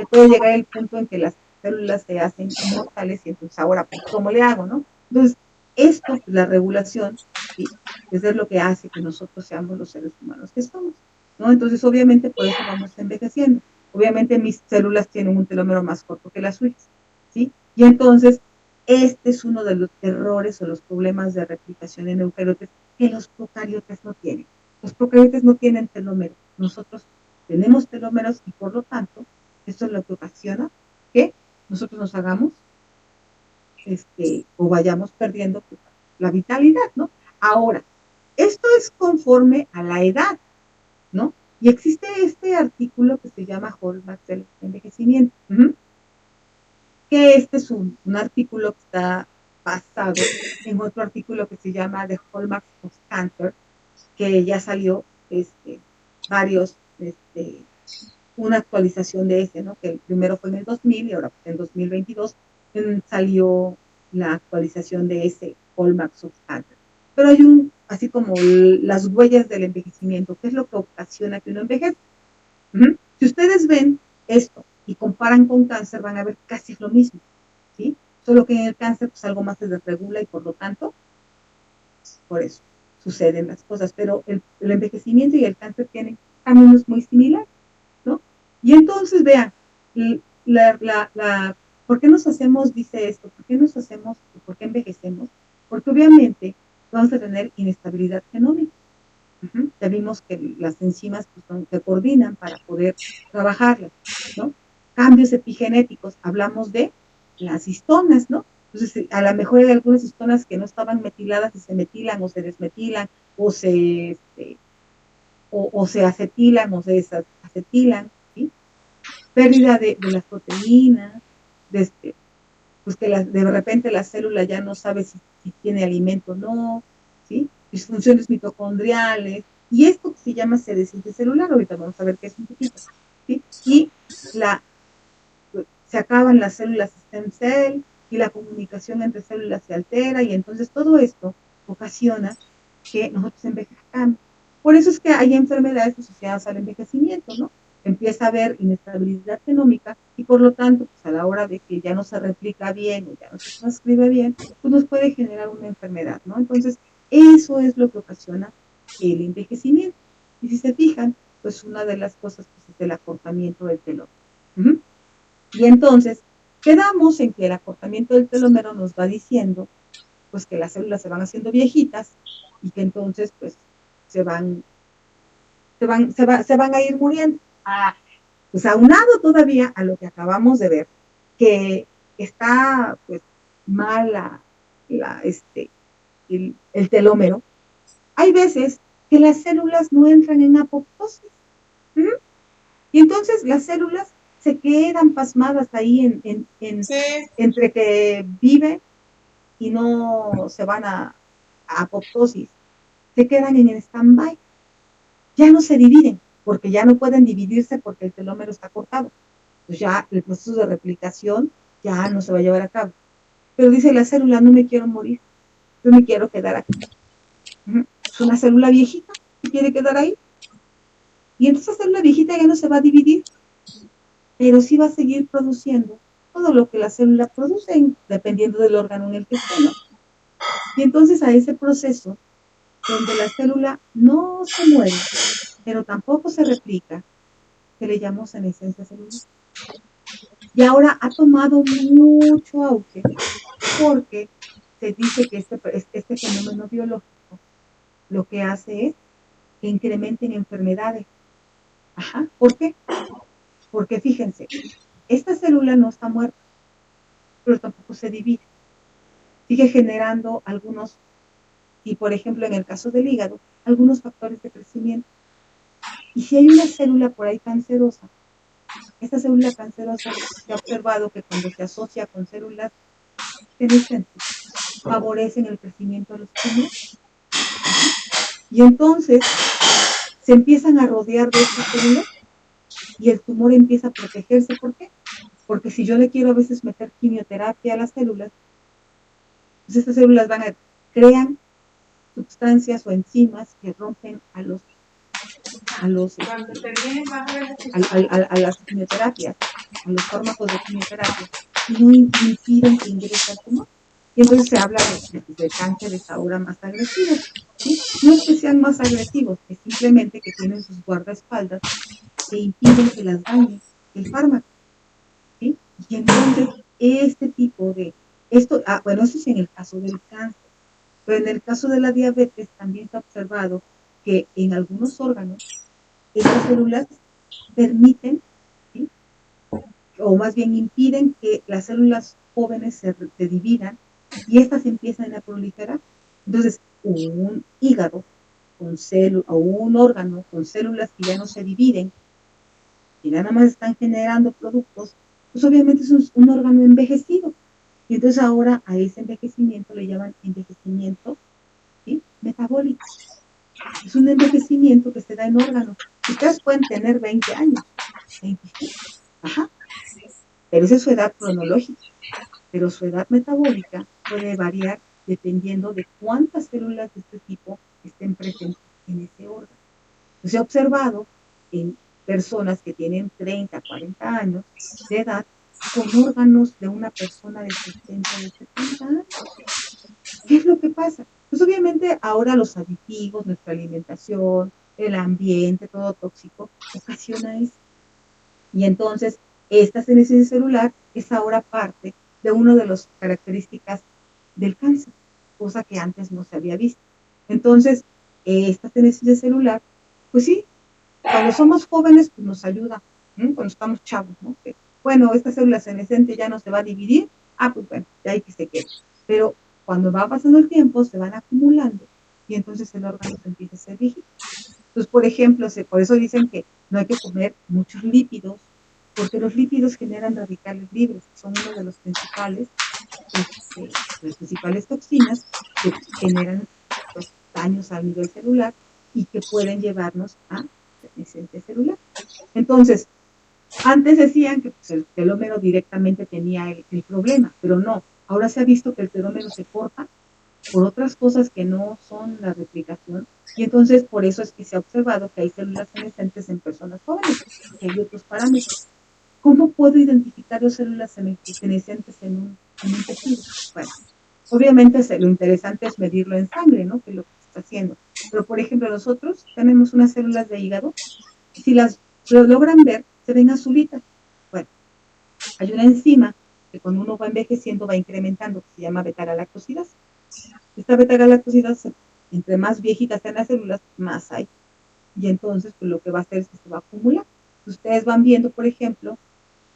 puede llegar el punto en que las células se hacen inmortales y entonces ahora, pues, ¿cómo le hago, no? Entonces, esto, la regulación, ¿sí?, es lo que hace que nosotros seamos los seres humanos que somos, ¿no? Entonces, obviamente, por eso vamos envejeciendo. Obviamente, mis células tienen un telómero más corto que las suyas, ¿sí? Y entonces, este es uno de los errores o los problemas de replicación en eucariotes que los procariotes no tienen. Los procariotes no tienen telómeros. Nosotros tenemos telómeros y por lo tanto, esto es lo que ocasiona que nosotros nos hagamos o vayamos perdiendo la vitalidad, ¿no? Ahora, esto es conforme a la edad, ¿no? Y existe este artículo que se llama Hallmark del envejecimiento, que este es un artículo que está basado en otro artículo que se llama The Hallmarks of Cancer, que ya salió varios, una actualización de ese, ¿no? Que el primero fue en el 2000 y ahora en el 2022 salió la actualización de ese Hallmarks of Cancer. Pero hay así como las huellas del envejecimiento, ¿qué es lo que ocasiona que uno envejezca? Si ustedes ven esto y comparan con cáncer, van a ver casi lo mismo, ¿sí? Solo que en el cáncer, pues algo más se desregula y por lo tanto, por eso suceden las cosas. Pero el envejecimiento y el cáncer tienen caminos muy similares, ¿no? Y entonces, vean, ¿por qué nos hacemos, dice esto, por qué envejecemos? Porque obviamente vamos a tener inestabilidad genómica. Ya vimos que las enzimas se coordinan para poder trabajarlas, ¿no? Cambios epigenéticos, hablamos de las histonas, ¿no? Entonces, a lo mejor hay algunas histonas que no estaban metiladas y se metilan o se desmetilan o se acetilan o se desacetilan, ¿sí? Pérdida de las proteínas, pues que de repente la célula ya no sabe si tiene alimento o no, ¿sí? Disfunciones mitocondriales, y esto que se llama senescencia celular, ahorita vamos a ver qué es un poquito, ¿sí? Y se acaban las células stem cell y la comunicación entre células se altera, y entonces todo esto ocasiona que nosotros envejezcamos. Por eso es que hay enfermedades asociadas al envejecimiento, ¿no? empieza a haber inestabilidad genómica y por lo tanto, pues a la hora de que ya no se replica bien o ya no se transcribe bien, pues nos puede generar una enfermedad, ¿no? Entonces, eso es lo que ocasiona el envejecimiento. Y si se fijan, pues una de las cosas pues, es el acortamiento del telómero. Uh-huh. Y entonces, quedamos en que el acortamiento del telómero nos va diciendo pues que las células se van haciendo viejitas y que entonces pues se van a ir muriendo. Pues aunado todavía a lo que acabamos de ver, que está pues mal el telómero, hay veces que las células no entran en apoptosis. ¿Mm? Y entonces las células se quedan pasmadas ahí entre que viven y no se van a apoptosis, se quedan en el stand-by. Ya no se dividen, porque ya no pueden dividirse porque el telómero está cortado. Pues ya el proceso de replicación ya no se va a llevar a cabo. Pero dice la célula, no me quiero morir, yo me quiero quedar aquí. Es una célula viejita que quiere quedar ahí. Y entonces esa célula viejita ya no se va a dividir, pero sí va a seguir produciendo todo lo que la célula produce, dependiendo del órgano en el que esté, ¿no? Y entonces a ese proceso, donde la célula no se muere, pero tampoco se replica, que le llamamos senescencia celular. Y ahora ha tomado mucho auge porque se dice que este fenómeno biológico lo que hace es que incrementen enfermedades. Ajá. ¿Por qué? Porque fíjense, esta célula no está muerta, pero tampoco se divide. Sigue generando algunos, y por ejemplo en el caso del hígado, algunos factores de crecimiento. Y si hay una célula por ahí cancerosa, esta célula cancerosa se ha observado que cuando se asocia con células senescentes, favorecen el crecimiento de los tumores. Y entonces se empiezan a rodear de estas células y el tumor empieza a protegerse. ¿Por qué? Porque si yo le quiero a veces meter quimioterapia a las células, pues estas células crean sustancias o enzimas que rompen a las quimioterapias, a los fármacos de quimioterapia, y no impiden que ingrese al tumor. Y entonces se habla de cánceres ahora más agresivos. ¿Sí? No es que sean más agresivos, es simplemente que tienen sus guardaespaldas que impiden que las dañe el fármaco. ¿Sí? Y entonces, este tipo de... bueno, eso es en el caso del cáncer, pero en el caso de la diabetes también se ha observado que en algunos órganos estas células permiten, ¿sí? O más bien impiden que las células jóvenes se dividan y estas empiezan a proliferar. Entonces, un hígado o un órgano con células que ya no se dividen y nada más están generando productos, pues obviamente es un órgano envejecido. Y entonces ahora a ese envejecimiento le llaman envejecimiento, ¿sí? Metabólico. Es un envejecimiento que se da en órganos. Ustedes pueden tener 20 años, 25, ajá, pero esa es su edad cronológica. Pero su edad metabólica puede variar dependiendo de cuántas células de este tipo estén presentes en ese órgano. Se ha observado en personas que tienen 30, 40 años de edad con órganos de una persona de 60, de 70 años. ¿Qué es lo que pasa? Pues obviamente ahora los aditivos, nuestra alimentación, el ambiente, todo tóxico, ocasiona eso. Y entonces, esta senescencia celular es ahora parte de una de las características del cáncer, cosa que antes no se había visto. Entonces, esta senescencia celular, pues sí, cuando somos jóvenes, pues nos ayuda, ¿no? Cuando estamos chavos, ¿no? Que, bueno, esta célula senescente ya no se va a dividir, pues bueno, ya hay que se quede. Pero cuando va pasando el tiempo, se van acumulando y entonces el órgano se empieza a ser rígido. Entonces, por ejemplo, por eso dicen que no hay que comer muchos lípidos, porque los lípidos generan radicales libres, son uno de las principales toxinas que generan pues, daños al nivel celular y que pueden llevarnos a senescencia celular. Entonces, antes decían que pues, el telómero directamente tenía el problema, pero no. Ahora se ha visto que el telómero se corta por otras cosas que no son la replicación, y entonces por eso es que se ha observado que hay células senescentes en personas jóvenes, que hay otros parámetros. ¿Cómo puedo identificar las células senescentes en un tejido? Bueno, obviamente lo interesante es medirlo en sangre, ¿no? Que es lo que se está haciendo. Pero, por ejemplo, nosotros tenemos unas células de hígado, y si las lo logran ver, se ven azulitas. Bueno, hay una enzima que cuando uno va envejeciendo va incrementando, que se llama beta-galactosidasa. Esta beta-galactosidasa, entre más viejitas sean las células, más hay. Y entonces, pues lo que va a hacer es que se va a acumular. Ustedes van viendo, por ejemplo,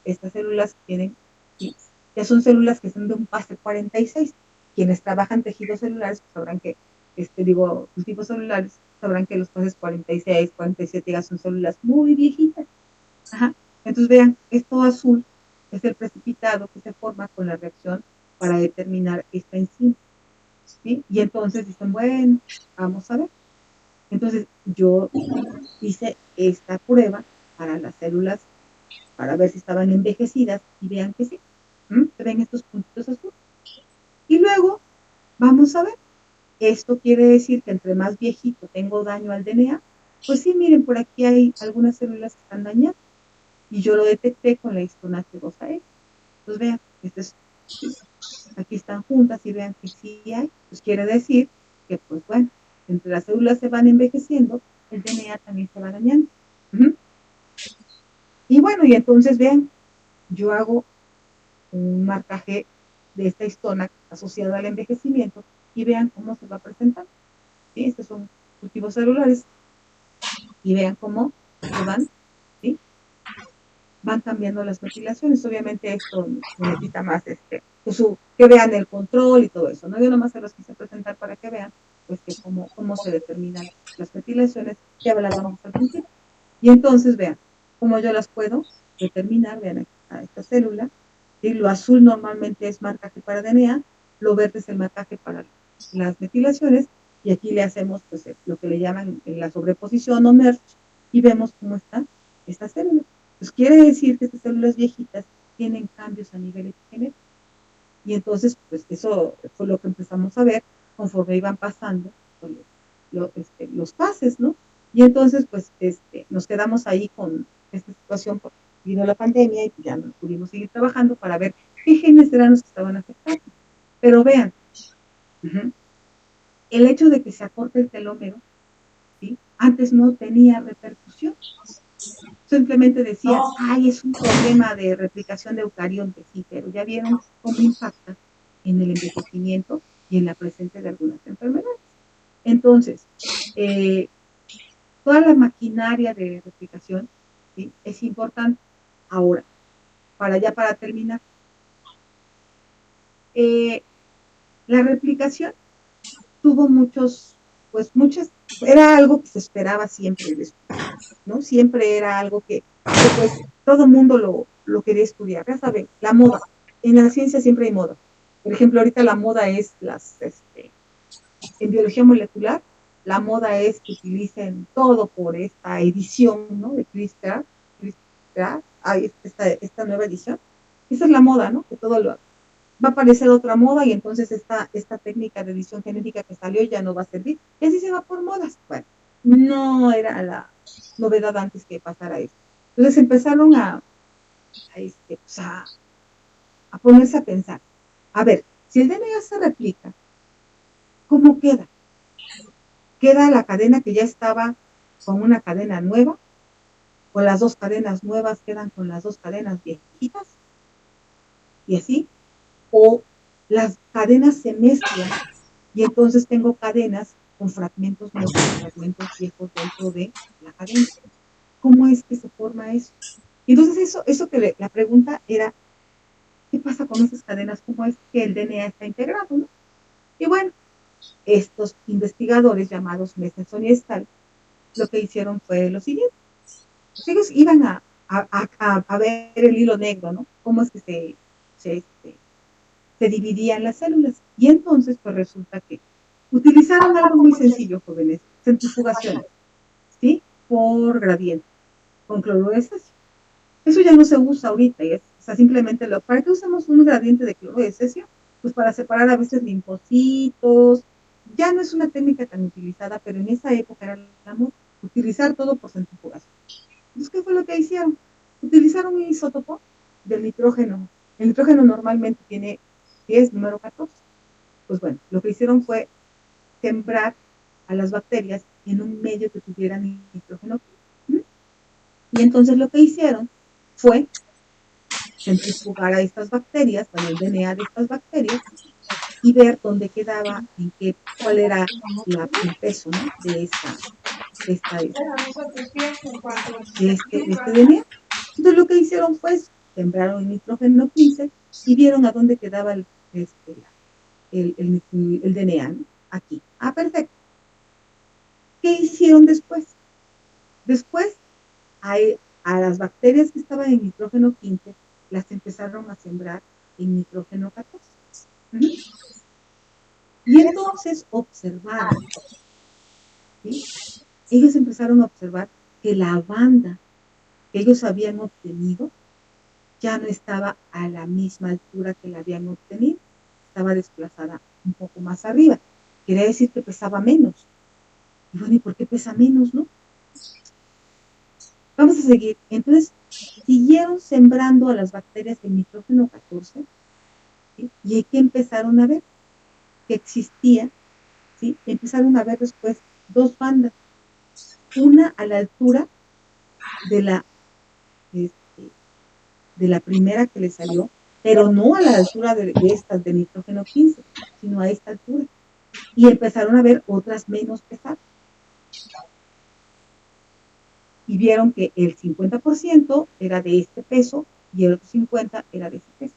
estas células tienen, sí, ya son células que son de un PASE 46. Quienes trabajan tejidos celulares pues sabrán que, cultivos celulares, sabrán que los PASEs 46, 47 ya son células muy viejitas. Ajá. Entonces vean, esto azul es el precipitado que se forma con la reacción para determinar esta enzima. ¿Sí? Y entonces dicen, bueno, vamos a ver. Entonces yo hice esta prueba para las células para ver si estaban envejecidas y vean que sí. Se ven estos puntitos azules. Y luego vamos a ver. Esto quiere decir que entre más viejito tengo daño al DNA. Pues sí, miren, por aquí hay algunas células que están dañadas. Y yo lo detecté con la histona H2AE. Entonces vean, aquí están juntas y vean que sí hay. Pues quiere decir que, pues bueno, entre las células se van envejeciendo, el DNA también se va dañando. Y bueno, y entonces vean, yo hago un marcaje de esta histona asociada al envejecimiento y vean cómo se va presentando. ¿Sí? Estos son cultivos celulares y vean cómo se van, ¿sí? Van cambiando las metilaciones. Obviamente esto necesita más pues, que vean el control y todo eso, ¿no? Yo nomás se los quise presentar para que vean pues que cómo se determinan las metilaciones que hablábamos al principio. Y entonces vean cómo yo las puedo determinar, vean a esta célula, ¿sí? Lo azul normalmente es marcaje para DNA, lo verde es el marcaje para las metilaciones, y aquí le hacemos pues lo que le llaman la sobreposición o merge, y vemos cómo está esta célula. Pues quiere decir que estas células viejitas tienen cambios a nivel epigenético. Y entonces, pues eso fue lo que empezamos a ver conforme iban pasando los pases, ¿no? Y entonces, pues, nos quedamos ahí con esta situación porque vino la pandemia y ya no pudimos seguir trabajando para ver qué genes eran los que estaban afectados. Pero vean, el hecho de que se acorte el telómero, ¿sí? Antes no tenía repercusión. Simplemente decía, ay, es un problema de replicación de eucariontes, sí, pero ya vieron cómo impacta en el envejecimiento y en la presencia de algunas enfermedades. Entonces, toda la maquinaria de replicación, ¿sí? Es importante. Ahora, para terminar, la replicación tuvo era algo que se esperaba siempre, ¿no? Siempre era algo que pues todo el mundo lo quería estudiar. Ya saben, la moda. En la ciencia siempre hay moda. Por ejemplo, ahorita la moda es en biología molecular, la moda es que utilicen todo por esta edición, ¿no? De CRISPR, esta nueva edición. Esa es la moda, ¿no? Que va a aparecer otra moda y entonces esta técnica de edición genética que salió ya no va a servir. Y así se va por modas. Bueno, no era la novedad antes que pasara eso. Entonces empezaron a ponerse a pensar, a ver, si el DNA se replica, ¿cómo queda? ¿Queda la cadena que ya estaba con una cadena nueva? ¿O las dos cadenas nuevas quedan con las dos cadenas viejitas? Y así. ¿O las cadenas se mezclan y entonces tengo cadenas con fragmentos nuevos y fragmentos viejos dentro de la cadena? ¿Cómo es que se forma eso? Y entonces eso que la pregunta era, ¿qué pasa con esas cadenas? ¿Cómo es que el DNA está integrado? ¿No? Y bueno, estos investigadores llamados Mestenson y Stahl, lo que hicieron fue lo siguiente. Ellos iban a ver el hilo negro, ¿no? Cómo es que se dividían las células. Y entonces, pues resulta que utilizaron algo muy sencillo, jóvenes, centrifugaciones, ¿sí? Por gradiente, con cloruro de cesio. Eso ya no se usa ahorita, o sea, simplemente ¿para qué usamos un gradiente de cloruro de cesio? pues para separar a veces linfocitos. Ya no es una técnica tan utilizada, pero en esa época era la moda, utilizar todo por centrifugación. Entonces, ¿qué fue lo que hicieron? Utilizaron un isótopo del nitrógeno. El nitrógeno normalmente tiene 10, número 14. Pues bueno, lo que hicieron fue sembrar a las bacterias en un medio que tuviera nitrógeno. Y entonces lo que hicieron fue centrifugar a estas bacterias, bueno, el DNA de estas bacterias, y ver dónde quedaba, cuál era el peso, ¿no? De este DNA. Entonces lo que hicieron fue sembraron el nitrógeno 15 y vieron a dónde quedaba el DNA, ¿no? Aquí. Ah, perfecto. ¿Qué hicieron después? Después, a las bacterias que estaban en nitrógeno 15, las empezaron a sembrar en nitrógeno 14. Y entonces observaron, ¿sí? Ellos empezaron a observar que la banda que ellos habían obtenido ya no estaba a la misma altura que la habían obtenido, estaba desplazada un poco más arriba. Quiere decir que pesaba menos. Y bueno, ¿y por qué pesa menos, no? Vamos a seguir. Entonces, siguieron sembrando a las bacterias de nitrógeno 14, ¿sí? Y aquí empezaron a ver que existía, ¿sí? Empezaron a ver después dos bandas, una a la altura de la primera que le salió, pero no a la altura de estas de nitrógeno 15, sino a esta altura. Y empezaron a ver otras menos pesadas. Y vieron que el 50% era de este peso y el otro 50% era de ese peso.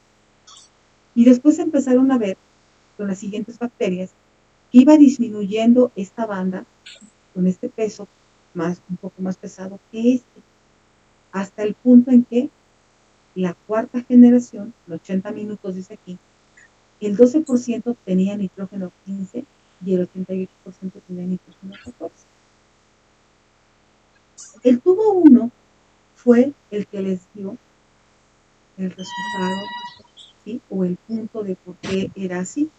Y después empezaron a ver con las siguientes bacterias que iba disminuyendo esta banda con este peso un poco más pesado que este, hasta el punto en que la cuarta generación, los 80 minutos dice aquí, el 12% tenía nitrógeno 15 y el 88% tenía nitrógeno 14. El tubo 1 fue el que les dio el resultado, ¿sí? O el punto de por qué era así.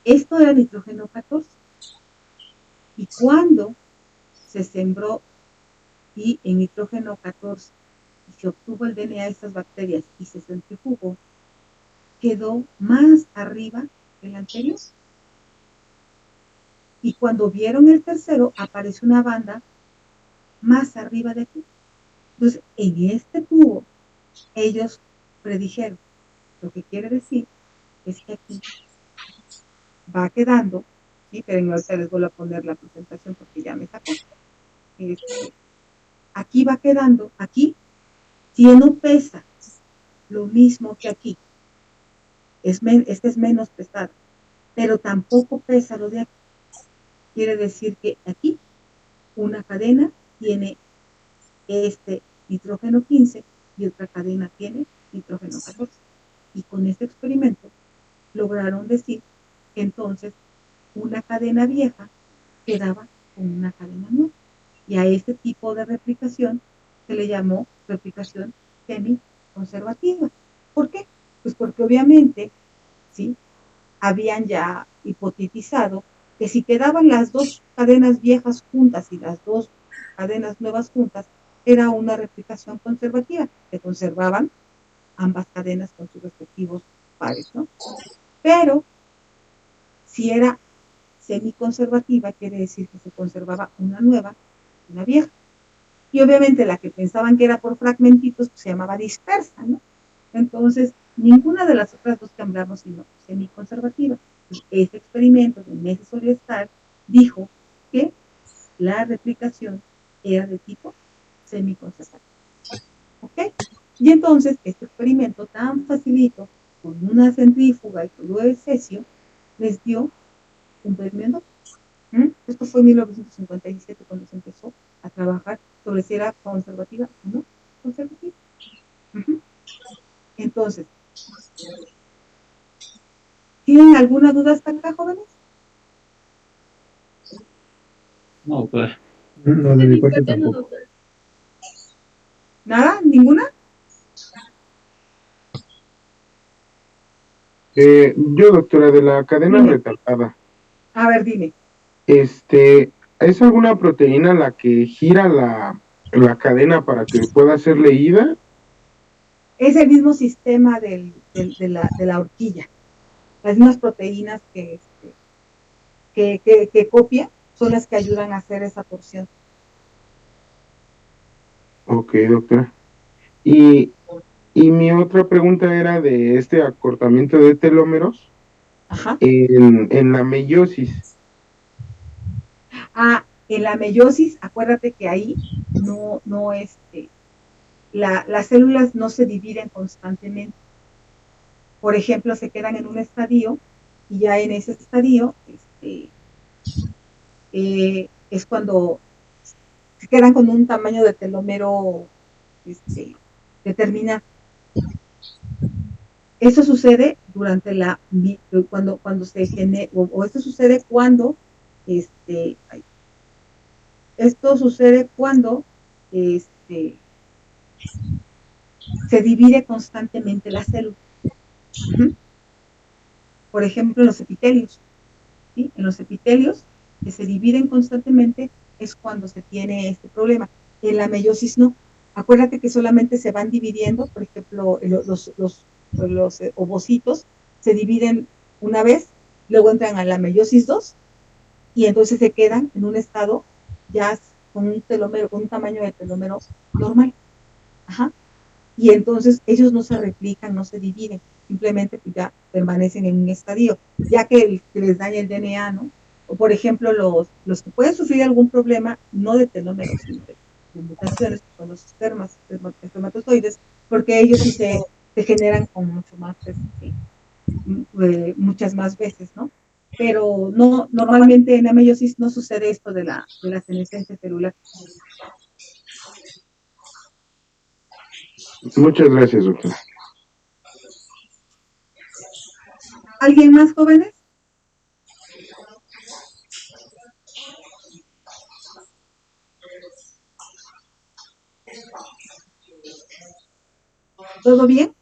Esto era nitrógeno 14. Y cuando se sembró y en nitrógeno 14 y se obtuvo el DNA de estas bacterias y se centrifugó, quedó más arriba que el anterior. Y cuando vieron el tercero, apareció una banda más arriba de aquí. Entonces, en este tubo, ellos predijeron. Lo que quiere decir es que aquí va quedando, ¿sí? Pero ahorita les vuelvo a poner la presentación porque ya me sacó. Aquí va quedando, aquí, si no pesa lo mismo que aquí, este es menos pesado, pero tampoco pesa lo de aquí. Quiere decir que aquí una cadena tiene este nitrógeno 15 y otra cadena tiene nitrógeno 14. Y con este experimento lograron decir que entonces una cadena vieja quedaba con una cadena nueva. Y a este tipo de replicación se le llamó replicación semi-conservativa. ¿Por qué? Pues porque obviamente, ¿sí? Habían ya hipotetizado que si quedaban las dos cadenas viejas juntas y las dos cadenas nuevas juntas, era una replicación conservativa, se conservaban ambas cadenas con sus respectivos pares, ¿no? Pero si era semiconservativa, quiere decir que se conservaba una nueva y una vieja. Y obviamente la que pensaban que era por fragmentitos, pues se llamaba dispersa, ¿no? Entonces, ninguna de las otras dos que hablamos, sino semiconservativa. Este experimento de Meses Oriestar dijo que la replicación era de tipo semiconservativa. ¿Ok? Y entonces, este experimento tan facilito, con una centrífuga y todo el cesio, les dio un premio Nobel. Esto fue en 1957 cuando se empezó a trabajar sobre si era conservativa o no conservativa. Entonces, ¿tienen alguna duda hasta acá, jóvenes? No, pues. No, de mi parte tampoco. ¿Nada? ¿Ninguna? Yo, doctora, de la cadena Dime. retardada, A ver, dime. ¿es alguna proteína la que gira la cadena para que pueda ser leída? Es el mismo sistema de la horquilla. Las mismas proteínas que copia son las que ayudan a hacer esa porción. Ok, doctora. Y mi otra pregunta era de este acortamiento de telómeros Ajá. en la meiosis. En la meiosis, acuérdate que ahí no, las células no se dividen constantemente. Por ejemplo, se quedan en un estadio y ya en ese estadio es cuando se quedan con un tamaño de telómero determinado. Eso sucede durante cuando se genera, o esto sucede cuando este, esto sucede cuando este, se divide constantemente la célula. Uh-huh. Por ejemplo, en los epitelios. ¿Sí? En los epitelios que se dividen constantemente es cuando se tiene este problema. En la meiosis no. Acuérdate que solamente se van dividiendo, por ejemplo, los ovocitos se dividen una vez, luego entran a la meiosis 2 y entonces se quedan en un estado ya con un telómero, con un tamaño de telómero normal. Ajá. Y entonces ellos no se replican, no se dividen, simplemente pues ya permanecen en un estadio, ya que les daña el DNA, ¿no? O por ejemplo, los que pueden sufrir algún problema, no de telómeros, sino de mutaciones, que son los espermatozoides, porque ellos sí se generan con mucho más, muchas más veces, ¿no? Pero no, normalmente en la meiosis no sucede esto de la senescencia celular. Muchas gracias, doctora. ¿Alguien más, jóvenes? ¿Todo bien?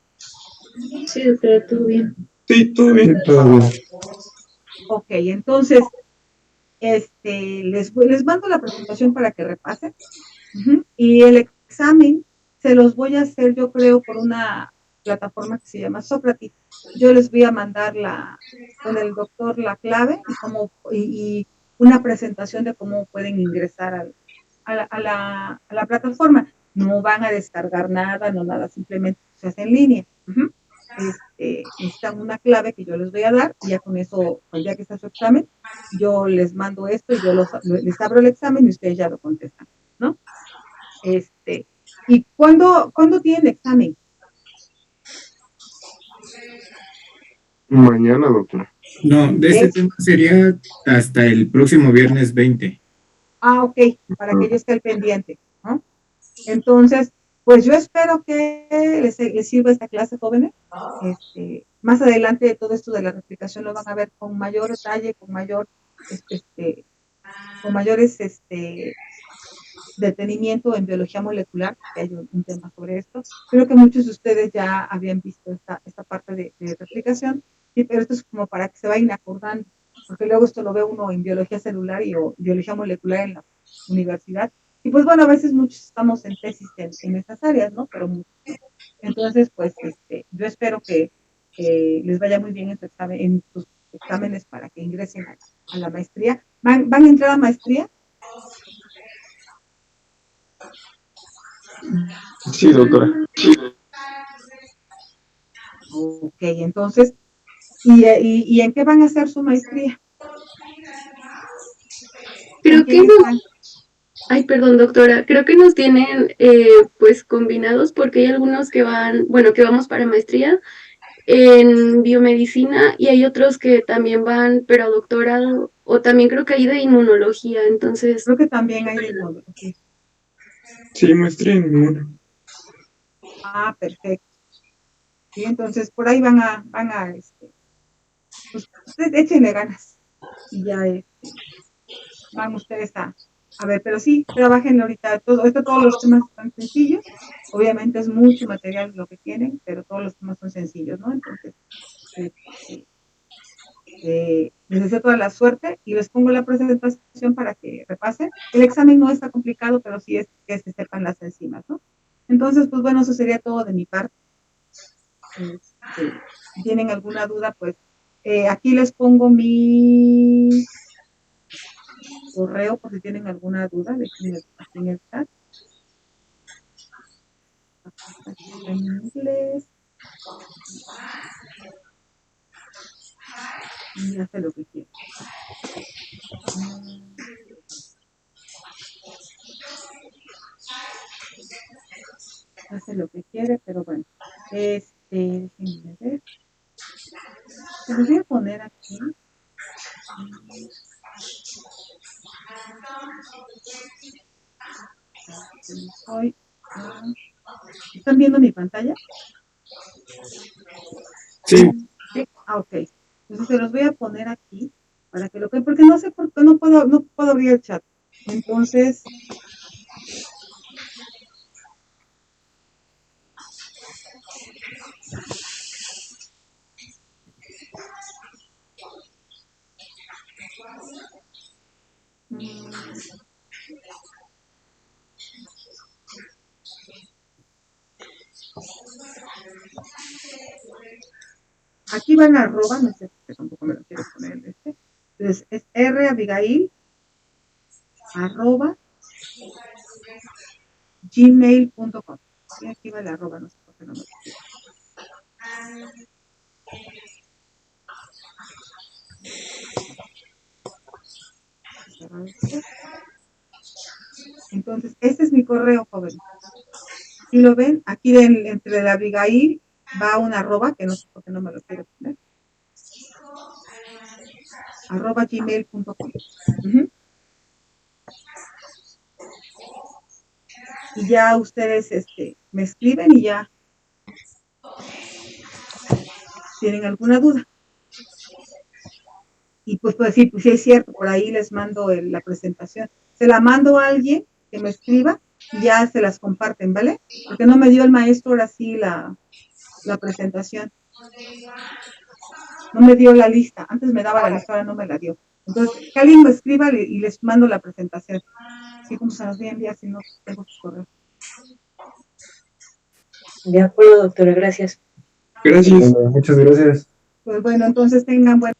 Sí, doctora, todo bien. Sí, todo bien. Todo bien. Ok, entonces, les mando la presentación para que repasen. Uh-huh. Y el examen se los voy a hacer, yo creo, por una plataforma que se llama Sócrates. Yo les voy a mandar con el doctor la clave y una presentación de cómo pueden ingresar a la plataforma. No van a descargar nada, no nada, simplemente se hace en línea. Uh-huh. Necesitan una clave que yo les voy a dar y ya con eso, pues ya que está su examen, yo les mando esto y yo les abro el examen y ustedes ya lo contestan, ¿no? ¿Y cuándo tienen examen? Mañana, doctora. No, de este tema sería hasta el próximo viernes 20. Ok, para que yo esté al pendiente, ¿no? Entonces, pues yo espero que les sirva esta clase, jóvenes. Más adelante todo esto de la replicación lo van a ver con mayor detalle, con mayores detenimiento en biología molecular, que hay un tema sobre esto. Creo que muchos de ustedes ya habían visto esta parte de replicación, pero esto es como para que se vayan acordando, porque luego esto lo ve uno en biología celular o biología molecular en la universidad. Y pues bueno, a veces muchos estamos en tesis en estas áreas, ¿no? Pero muchos no. Entonces, pues yo espero que les vaya muy bien en sus exámenes para que ingresen a la maestría. ¿Van a entrar a maestría? Sí, doctora. Ok, entonces, ¿y en qué van a hacer su maestría? Creo que ay, perdón, doctora, creo que nos tienen pues combinados porque hay algunos que que vamos para maestría en biomedicina y hay otros que también van, pero a doctorado, o también creo que hay de inmunología, entonces. Creo que también hay de inmunología. Sí, maestría en inmuno. Perfecto. Sí, entonces por ahí van a pues ustedes échenle ganas y ya van ustedes a ver, pero sí, trabajen ahorita, todos los temas están sencillos, obviamente es mucho material lo que tienen, pero todos los temas son sencillos, ¿no? Entonces, Les deseo toda la suerte y les pongo la presentación para que repasen. El examen no está complicado, pero sí es que se sepan las enzimas, ¿no? Entonces, pues bueno, eso sería todo de mi parte. Si tienen alguna duda, pues aquí les pongo mi correo por si tienen alguna duda aquí en el chat. En inglés. Y hace lo que quiere. Hace lo que quiere, pero bueno. Déjenme ver. Se los voy a poner aquí. ¿Están viendo mi pantalla? Sí. Sí. Ah, ok. Entonces se los voy a poner aquí para que lo que, porque no sé por qué no puedo abrir el chat. Entonces, aquí van arroba, no sé, tampoco me lo quiero poner este. Entonces es rabigail arroba gmail.com. Y aquí va el arroba, no sé por qué no me lo quiero. Entonces, este es mi correo, joven. Si lo ven, aquí entre la Abigail va una arroba, que no sé por qué no me lo quiero poner. Arroba gmail.com. Y ya ustedes me escriben y ya tienen alguna duda. Y pues sí, pues sí es cierto, por ahí les mando la presentación. Se la mando a alguien que me escriba y ya se las comparten, ¿vale? Porque no me dio el maestro ahora sí la presentación. No me dio la lista. Antes me daba la lista, ahora no me la dio. Entonces, que alguien me escriba y les mando la presentación. Así como se las voy a enviar si no tengo su correo. De acuerdo, doctora, gracias. Gracias. Muchas gracias. Pues bueno, entonces tengan buen